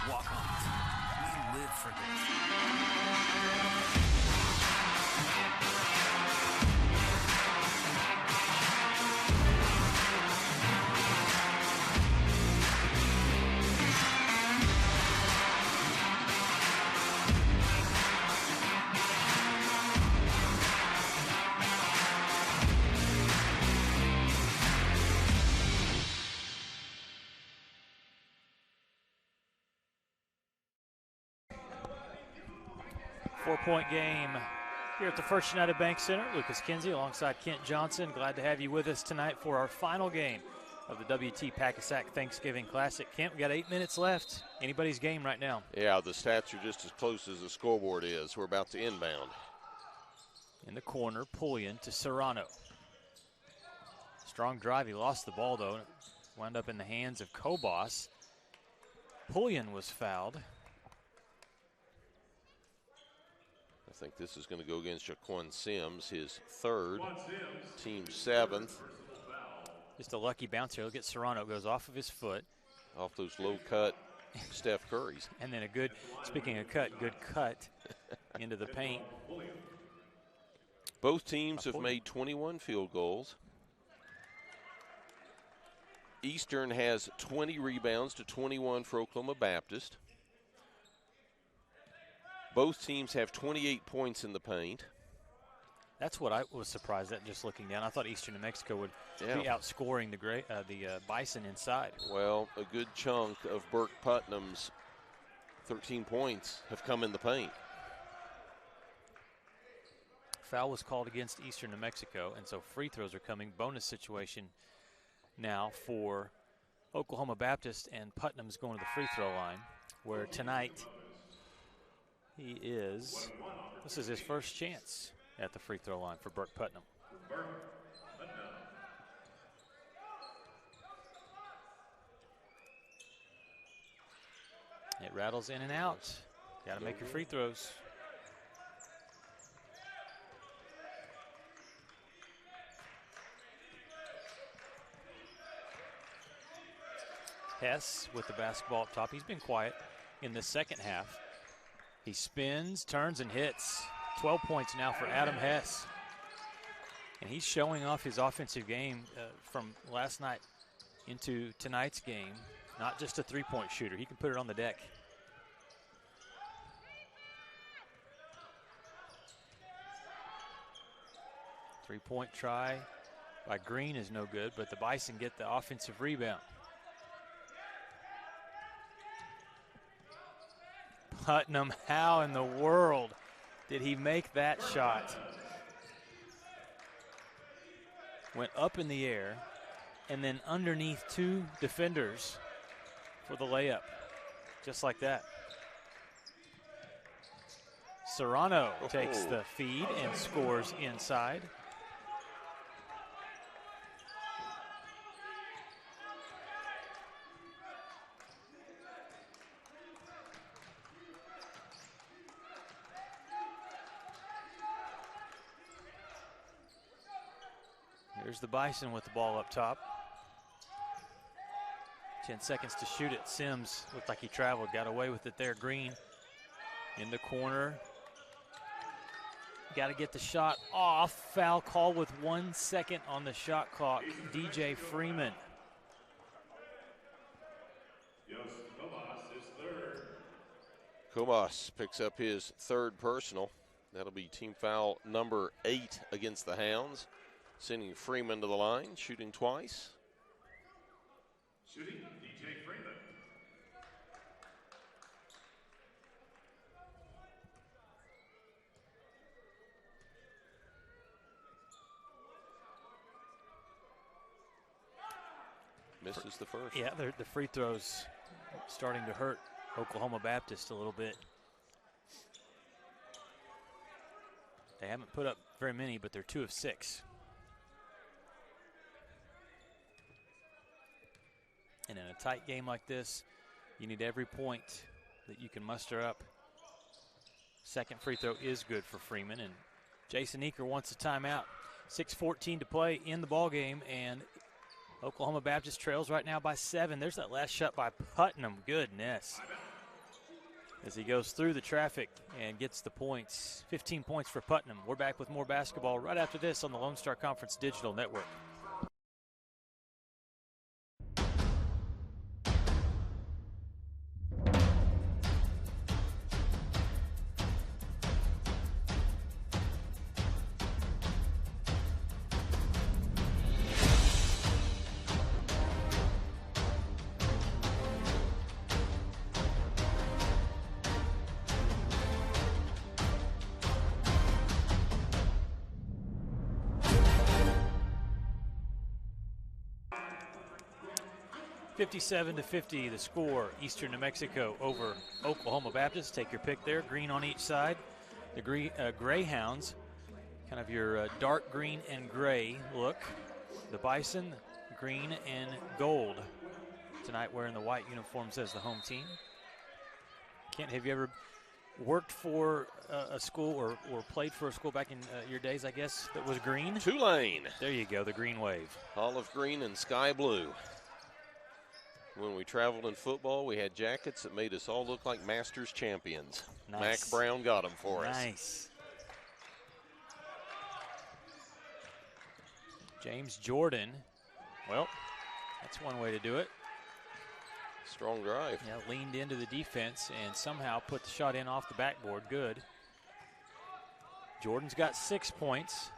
Walk-ons, we live for this. Four-point game here at the First United Bank Center. Lucas Kinsey alongside Kent Johnson. Glad to have you with us tonight for our final game of the WT Pak-A-Sack Thanksgiving Classic. Kent, we got 8 minutes left. Anybody's game right now. Yeah, the stats are just as close as the scoreboard is. We're about to inbound. In the corner, Pullian to Serrano. Strong drive. He lost the ball, though. Wound up in the hands of Kobos. Pullian was fouled. I think this is going to go against Jaquan Sims, his third, team 7th. Just a lucky bounce here. Look at Serrano. Goes off of his foot. Off those low-cut Steph Curry's. And then a good, speaking of cut, good cut into the paint. Both teams have made 21 field goals. Eastern has 20 rebounds to 21 for Oklahoma Baptist. Both teams have 28 points in the paint. That's what I was surprised at just looking down. I thought Eastern New Mexico would be outscoring the Bison inside. Well, a good chunk of Burke Putnam's 13 points have come in the paint. Foul was called against Eastern New Mexico, and so free throws are coming. Bonus situation now for Oklahoma Baptist, and Putnam's going to the free throw line, where tonight this is his first chance at the free throw line for Burke Putnam. It rattles in and out. Got to make your free throws. Hess with the basketball up top. He's been quiet in the second half. He spins, turns, and hits. 12 points now for Adam Hess. And he's showing off his offensive game from last night into tonight's game. Not just a three-point shooter. He can put it on the deck. Three-point try by Green is no good, but the Bison get the offensive rebound. Putnam, how in the world did he make that shot? Went up in the air and then underneath two defenders for the layup, just like that. Serrano takes the feed and scores inside. Here's the Bison with the ball up top. 10 seconds to shoot it. Sims looked like he traveled, got away with it there. Green in the corner. Got to get the shot off. Foul call with 1 second on the shot clock. DJ Freeman. Comas picks up his third personal. That'll be team foul number 8 against the Hounds. Sending Freeman to the line, shooting twice. Shooting, DJ Freeman. Misses the first. Yeah, the free throws starting to hurt Oklahoma Baptist a little bit. They haven't put up very many, but they're 2 of 6. And in a tight game like this, you need every point that you can muster up. Second free throw is good for Freeman, and Jason Eaker wants a timeout. 6:14 to play in the ball game, and Oklahoma Baptist trails right now by 7. There's that last shot by Putnam. Goodness. As he goes through the traffic and gets the points. 15 points for Putnam. We're back with more basketball right after this on the Lone Star Conference Digital Network. $57-50 the score. Eastern New Mexico over Oklahoma Baptist. Take your pick there. Green on each side. The Greyhounds, kind of your dark green and gray look. The Bison, green and gold. Tonight wearing the white uniforms as the home team. Kent, have you ever worked for a school or played for a school back in your days, I guess, that was green? Tulane. There you go, the Green Wave. Olive green and sky blue. When we traveled in football, we had jackets that made us all look like Masters champions. Nice. Mac Brown got them for us. Nice. James Jordan. Well, that's one way to do it. Strong drive. Yeah, leaned into the defense and somehow put the shot in off the backboard. Good. Jordan's got 6 points.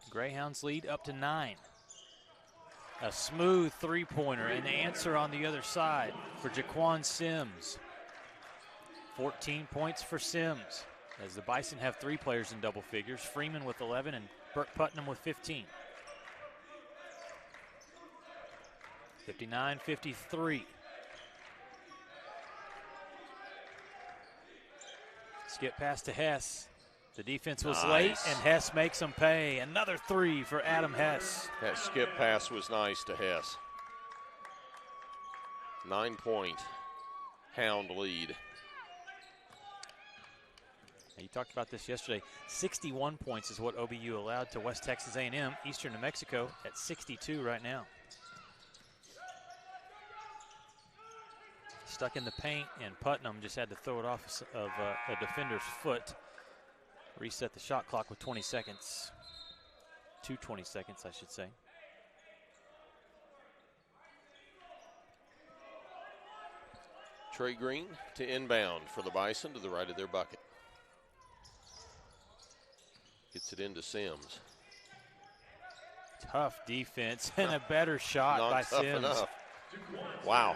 Greyhounds lead up to 9. A smooth three-pointer, and the answer on the other side for Jaquan Sims. 14 points for Sims, as the Bison have 3 players in double figures. Freeman with 11 and Burke Putnam with 15. 59-53. Skip pass to Hess. The defense was late, and Hess makes them pay. Another 3 for Adam Hess. That skip pass was nice to Hess. 9-point Hound lead. You talked about this yesterday. 61 points is what OBU allowed to West Texas A&M. Eastern New Mexico at 62 right now. Stuck in the paint, and Putnam just had to throw it off of a defender's foot. Reset the shot clock with 20 seconds. 2:20 seconds, I should say. Trey Green to inbound for the Bison to the right of their bucket. Gets it into Sims. Tough defense and a better shot by Not tough Sims. enough. Wow.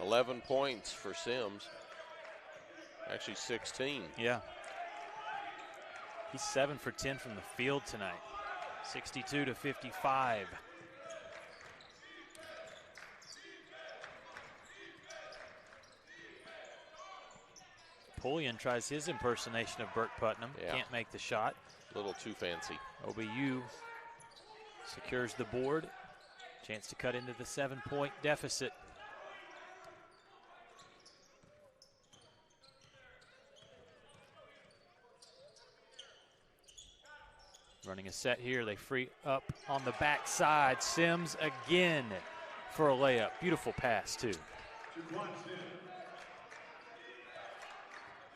11 points for Sims. Actually 16. Yeah. He's 7 for 10 from the field tonight. 62-55. Pullian tries his impersonation of Burke Putnam. Yeah. Can't make the shot. A little too fancy. OBU secures the board. Chance to cut into the 7-point deficit. Running a set here. They free up on the backside. Sims again for a layup. Beautiful pass, too.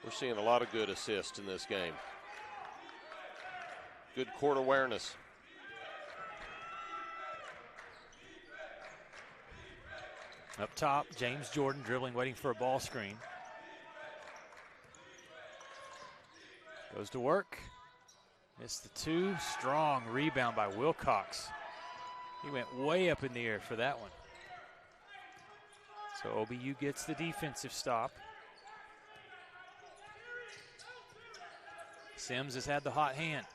We're seeing a lot of good assists in this game. Good court awareness. Up top, James Jordan dribbling, waiting for a ball screen. Goes to work. Missed the 2. Strong rebound by Wilcox. He went way up in the air for that one. So OBU gets the defensive stop. Sims has had the hot hand.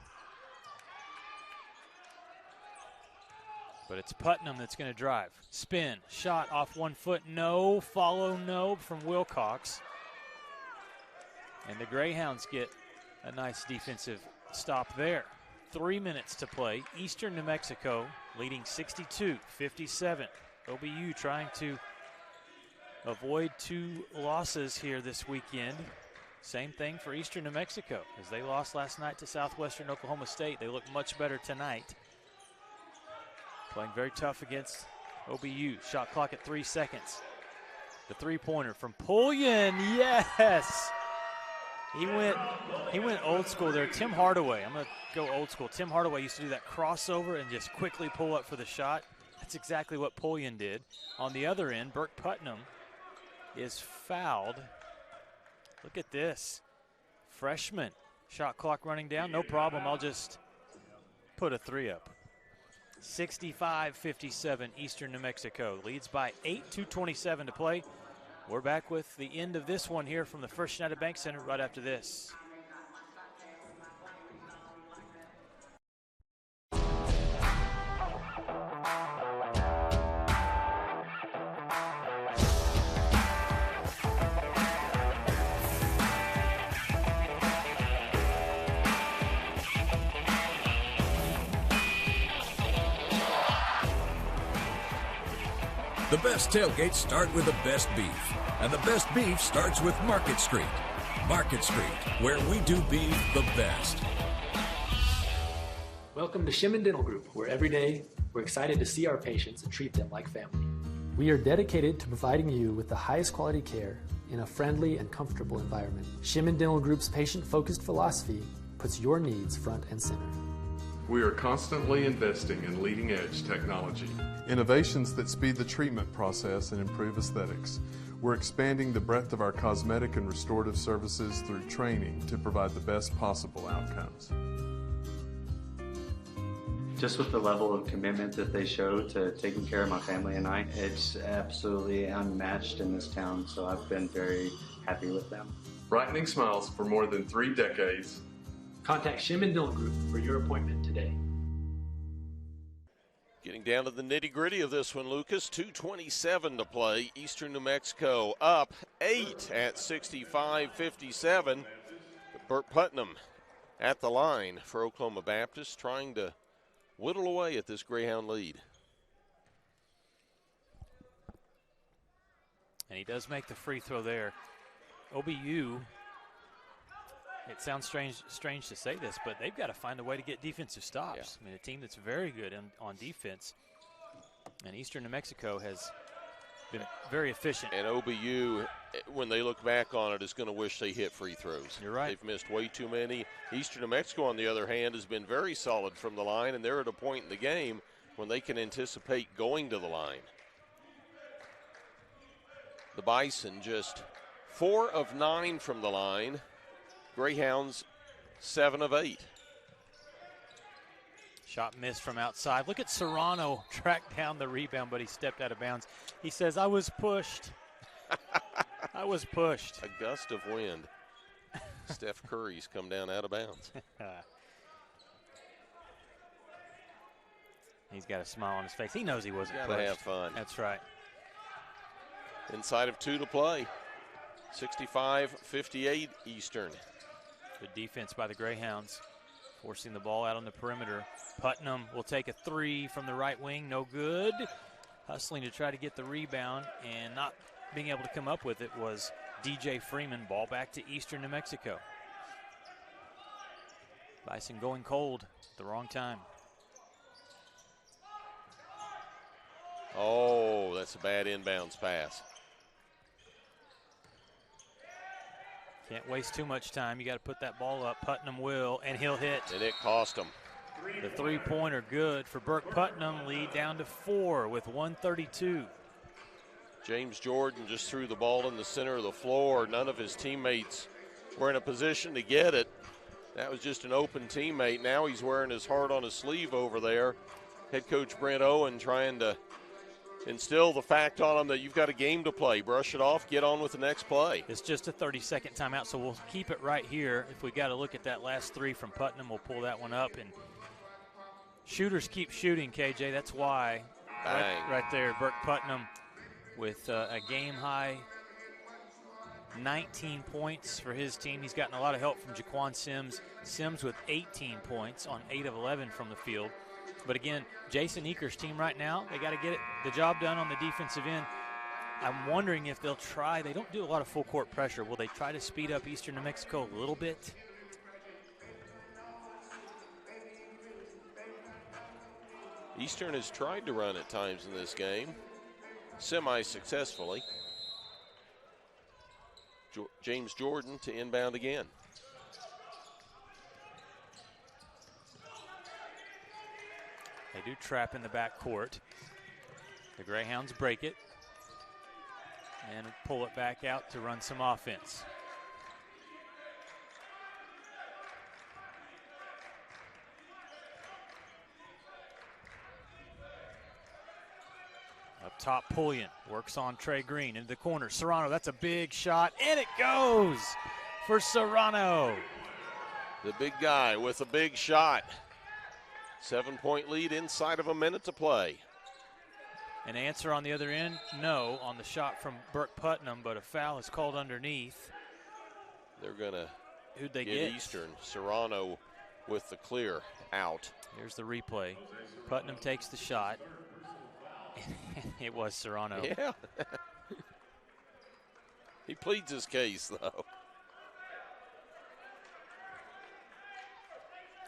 But it's Putnam that's going to drive. Spin, shot off 1 foot, no. Follow, no from Wilcox. And the Greyhounds get a nice defensive stop there. 3 minutes to play. Eastern New Mexico leading 62-57. OBU trying to avoid 2 losses here this weekend. Same thing for Eastern New Mexico. As they lost last night to Southwestern Oklahoma State, they look much better tonight. Playing very tough against OBU. Shot clock at 3 seconds. The three-pointer from Pullian, yes! He went old school there. Tim Hardaway, I'm going to go old school. Tim Hardaway used to do that crossover and just quickly pull up for the shot. That's exactly what Pullian did. On the other end, Burke Putnam is fouled. Look at this. Freshman. Shot clock running down. No problem. I'll just put a 3 up. 65-57 Eastern New Mexico. Leads by 8, 2:27 to play. We're back with the end of this one here from the First United Bank Center right after this. The best tailgates start with the best beef, and the best beef starts with Market Street. Market Street, where we do beef the best. Welcome to Shimon Dental Group, where every day we're excited to see our patients and treat them like family. We are dedicated to providing you with the highest quality care in a friendly and comfortable environment. Shimon Dental Group's patient-focused philosophy puts your needs front and center. We are constantly investing in leading-edge technology. Innovations that speed the treatment process and improve aesthetics. We're expanding the breadth of our cosmetic and restorative services through training to provide the best possible outcomes. Just with the level of commitment that they show to taking care of my family and I, it's absolutely unmatched in this town, so I've been very happy with them. Brightening smiles for more than 3 decades. Contact Shimon Dental Group for your appointment today. Getting down to the nitty-gritty of this one, Lucas. 2:27 to play. Eastern New Mexico up 8 at 65-57. But Burke Putnam at the line for Oklahoma Baptist, trying to whittle away at this Greyhound lead. And he does make the free throw there. OBU, it sounds strange to say this, but they've got to find a way to get defensive stops. Yeah. I mean, a team that's very good on defense. And Eastern New Mexico has been very efficient. And OBU, when they look back on it, is going to wish they hit free throws. You're right. They've missed way too many. Eastern New Mexico, on the other hand, has been very solid from the line, and they're at a point in the game when they can anticipate going to the line. The Bison just 4 of 9 from the line. Greyhounds 7 of 8. Shot missed from outside. Look at Serrano track down the rebound, but he stepped out of bounds. He says, I was pushed. I was pushed. A gust of wind. Steph Curry's come down out of bounds. He's got a smile on his face. He knows he wasn't Gotta pushed. have fun. That's right. Inside of 2 to play. 65-58 Eastern. Good defense by the Greyhounds, forcing the ball out on the perimeter. Putnam will take a 3 from the right wing. No good. Hustling to try to get the rebound and not being able to come up with it was DJ Freeman. Ball back to Eastern New Mexico. Bison going cold at the wrong time. Oh, that's a bad inbounds pass. Can't waste too much time. You got to put that ball up. Putnam will, and he'll hit. And it cost him. The three-pointer good for Burke Putnam. Lead down to 4 with 1:32. James Jordan just threw the ball in the center of the floor. None of his teammates were in a position to get it. That was just an open teammate. Now he's wearing his heart on his sleeve over there. Head coach Brent Owen trying to instill the fact on him that you've got a game to play. Brush it off, get on with the next play. It's just a 30-second timeout, so we'll keep it right here. If we got to look at that last 3 from Putnam, we'll pull that one up. And shooters keep shooting, KJ. That's why. Right there, Burke Putnam with a game-high 19 points for his team. He's gotten a lot of help from Jaquan Sims. Sims with 18 points on 8 of 11 from the field. But again, Jason Eaker's team right now, they got to get the job done on the defensive end. I'm wondering if they'll try. They don't do a lot of full court pressure. Will they try to speed up Eastern New Mexico a little bit? Eastern has tried to run at times in this game, semi-successfully. James Jordan to inbound again. They do trap in the backcourt. The Greyhounds break it and pull it back out to run some offense. Up top, Pullian works on Trey Green into the corner. Serrano, that's a big shot, and it goes for Serrano. The big guy with a big shot. 7-point lead inside of a minute to play. An answer on the other end, no, on the shot from Burke Putnam, but a foul is called underneath. They're going to get Eastern. Serrano with the clear out. Here's the replay. Putnam takes the shot. It was Serrano. Yeah. He pleads his case, though.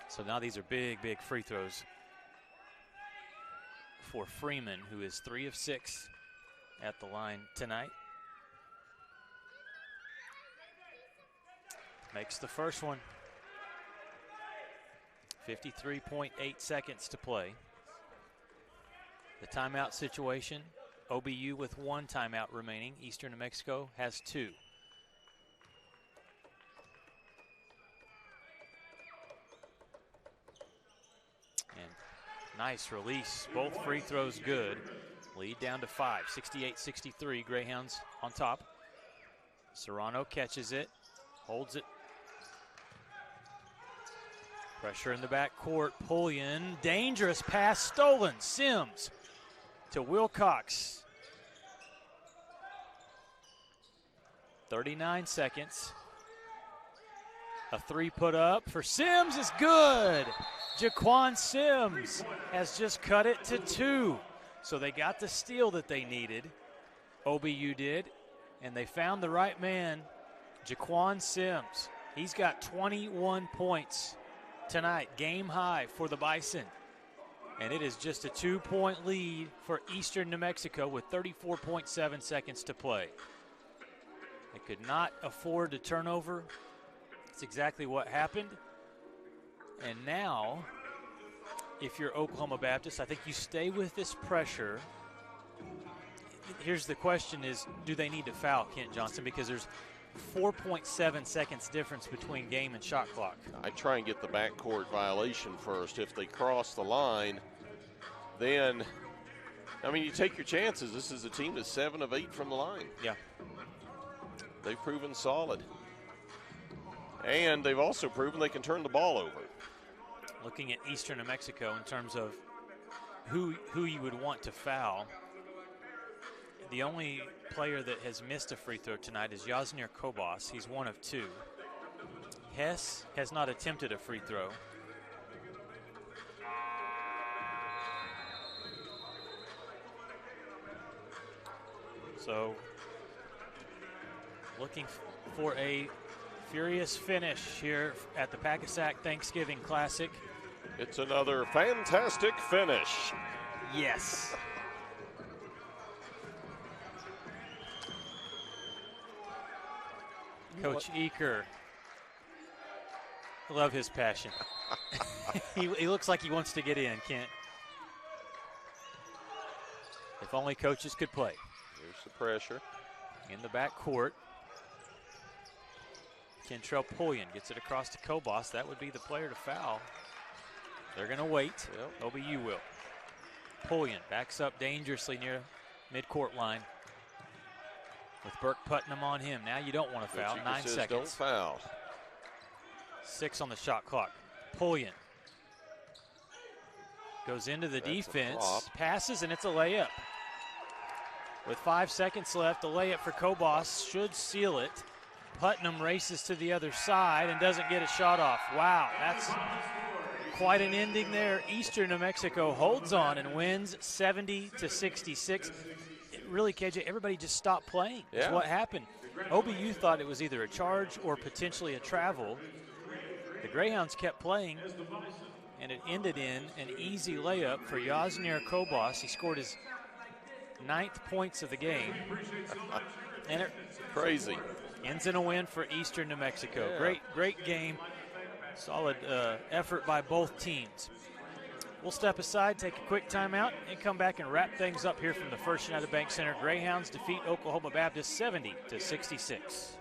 So now these are big, big free throws for Freeman, who is 3 of 6 at the line tonight. Makes the first one. 53.8 seconds to play. The timeout situation, OBU with 1 timeout remaining. Eastern New Mexico has 2. And nice release. Both free throws good. Lead down to 5. 68-63. Greyhounds on top. Serrano catches it. Holds it. Pressure in the backcourt. Pullian. Dangerous pass stolen. Sims to Wilcox. 39 seconds. A 3 put up for Sims is good. Jaquan Sims has just cut it to 2. So they got the steal that they needed. OBU did. And they found the right man, Jaquan Sims. He's got 21 points tonight, game high for the Bison. And it is just a 2-point lead for Eastern New Mexico with 34.7 seconds to play. They could not afford a turnover. That's exactly what happened. And now, if you're Oklahoma Baptist, I think you stay with this pressure. Here's the question is, do they need to foul Kent Johnson? Because there's 4.7 seconds difference between game and shot clock. I try and get the backcourt violation first. If they cross the line, then, I mean, you take your chances. This is a team that's 7 of 8 from the line. Yeah. They've proven solid. And they've also proven they can turn the ball over. Looking at Eastern New Mexico in terms of who you would want to foul, the only player that has missed a free throw tonight is Yasnir Kobas. He's 1 of 2. Hess has not attempted a free throw. So looking for a furious finish here at the Pak-A-Sack Thanksgiving Classic. It's another fantastic finish. Yes. Coach Eaker. I love his passion. he looks like he wants to get in, Kent. If only coaches could play. Here's the pressure. In the back court. Kentrell Pullian gets it across to Kobas. That would be the player to foul. They're going to wait. Yep. OBU will. Pullian backs up dangerously near midcourt line. With Burke Putnam on him. Now you don't want to foul. 9 seconds. Don't foul. 6 on the shot clock. Pullian goes into the defense, passes, and it's a layup. With 5 seconds left, the layup for Kobas should seal it. Putnam races to the other side and doesn't get a shot off. Wow, that's quite an ending there. Eastern New Mexico holds on and wins 70-66. Really, KJ, everybody just stopped playing. That's what happened. OBU thought it was either a charge or potentially a travel. The Greyhounds kept playing, and it ended in an easy layup for Yasnir Kobas. He scored his 9th points of the game. And it crazy. Ends in a win for Eastern New Mexico. Yeah. Great game. Solid effort by both teams. We'll step aside, take a quick timeout, and come back and wrap things up here from the First United Bank Center. Greyhounds defeat Oklahoma Baptist 70-66.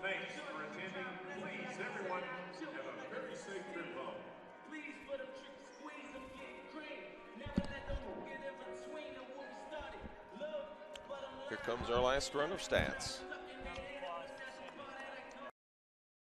Here comes our last run of stats.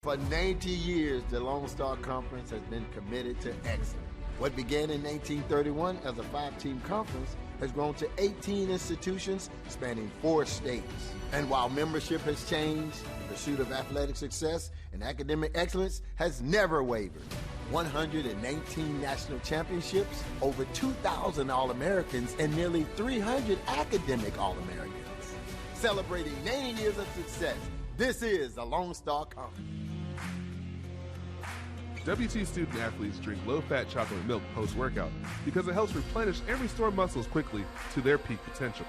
For 90 years, the Lone Star Conference has been committed to excellence. What began in 1931 as a 5-team conference has grown to 18 institutions spanning 4 states. And while membership has changed, the pursuit of athletic success and academic excellence has never wavered. 119 national championships, over 2,000 All-Americans, and nearly 300 academic All-Americans. Celebrating 90 years of success, this is the Lone Star Conference. WT student athletes drink low-fat chocolate milk post-workout because it helps replenish and restore muscles quickly to their peak potential.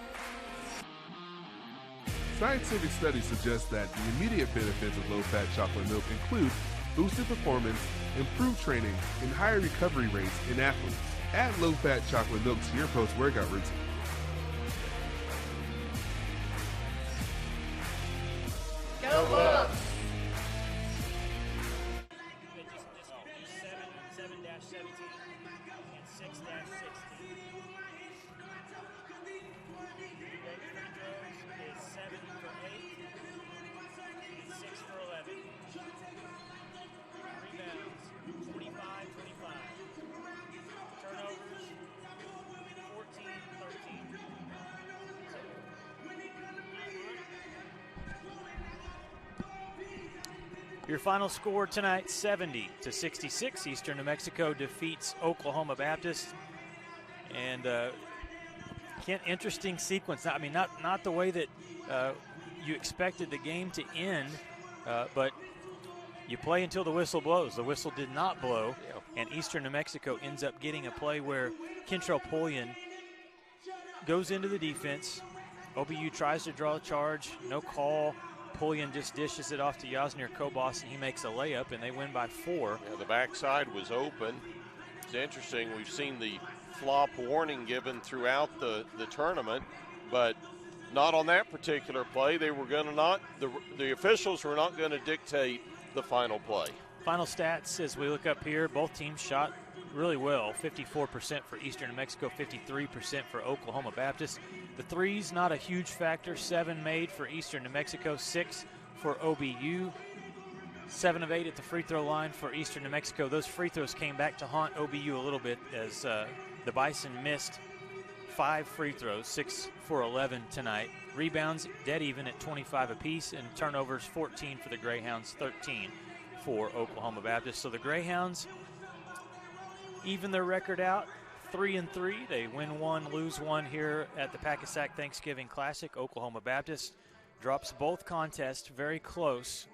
Scientific studies suggest that the immediate benefits of low-fat chocolate milk include boosted performance, improved training, and higher recovery rates in athletes. Add low-fat chocolate milk to your post-workout routine. Go Bucks! Your final score tonight, 70-66. Eastern New Mexico defeats Oklahoma Baptist. And Kent, interesting sequence. I mean, not the way that you expected the game to end, but you play until the whistle blows. The whistle did not blow, and Eastern New Mexico ends up getting a play where Kentrell Pullian goes into the defense. OBU tries to draw a charge, no call. Pullian just dishes it off to Yasnir Kobas, and he makes a layup, and they win by 4. Yeah, the backside was open. It's interesting. We've seen the flop warning given throughout the tournament, but not on that particular play. They were going to not – the officials were not going to dictate the final play. Final stats as we look up here, both teams shot really well. 54% for Eastern New Mexico, 53% for Oklahoma Baptist. The threes, not a huge factor. 7 made for Eastern New Mexico, 6 for OBU. 7 of 8 at the free throw line for Eastern New Mexico. Those free throws came back to haunt OBU a little bit as the Bison missed 5 free throws, 6 for 11 tonight. Rebounds dead even at 25 apiece, and turnovers 14 for the Greyhounds, 13 for Oklahoma Baptist. So the Greyhounds even their record out, 3-3. They win 1, lose 1 here at the Pak-A-Sack Thanksgiving Classic. Oklahoma Baptist drops both contests very close.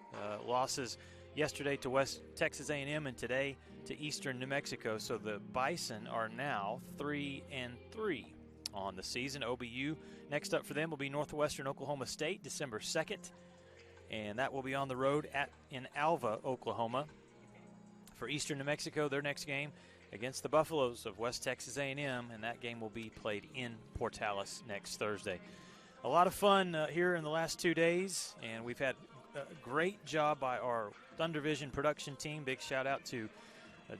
Losses yesterday to West Texas A&M and today to Eastern New Mexico. So the Bison are now 3-3 on the season. OBU next up for them will be Northwestern Oklahoma State December 2nd, and that will be on the road in Alva, Oklahoma. For Eastern New Mexico, their next game against the Buffaloes of West Texas A&M, and that game will be played in Portales next Thursday. A lot of fun here in the last 2 days, and we've had a great job by our Thunder Vision production team. Big shout out to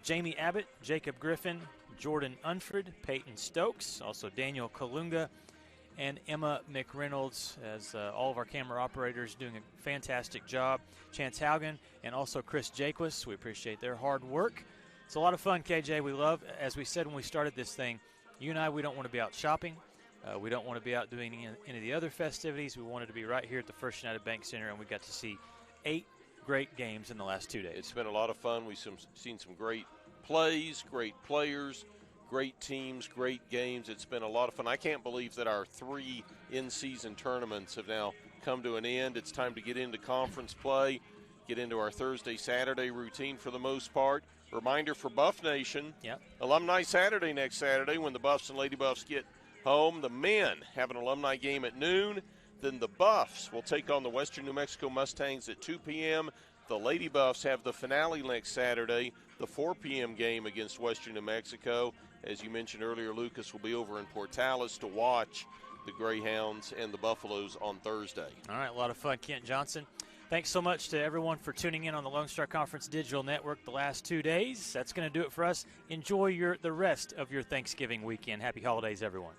Jamie Abbott, Jacob Griffin, Jordan Unford, Peyton Stokes, also Daniel Kalunga, and Emma McReynolds, as all of our camera operators doing a fantastic job. Chance Haugen and also Chris Jaquist. We appreciate their hard work. It's a lot of fun, KJ. We love, as we said when we started this thing, you and I, we don't want to be out shopping. We don't want to be out doing any of the other festivities. We wanted to be right here at the First United Bank Center, and we got to see 8 great games in the last 2 days. It's been a lot of fun. We've seen some great plays, great players, great teams, great games. It's been a lot of fun. I can't believe that our 3 in-season tournaments have now come to an end. It's time to get into conference play, get into our Thursday, Saturday routine for the most part. Reminder for Buff Nation, Alumni Saturday next Saturday when the Buffs and Lady Buffs get home. The men have an alumni game at noon. Then the Buffs will take on the Western New Mexico Mustangs at 2 p.m. The Lady Buffs have the finale next Saturday, the 4 p.m. game against Western New Mexico. As you mentioned earlier, Lucas will be over in Portales to watch the Greyhounds and the Buffaloes on Thursday. All right, a lot of fun. Kent Johnson, thanks so much to everyone for tuning in on the Lone Star Conference Digital Network the last 2 days. That's going to do it for us. Enjoy the rest of your Thanksgiving weekend. Happy holidays, everyone.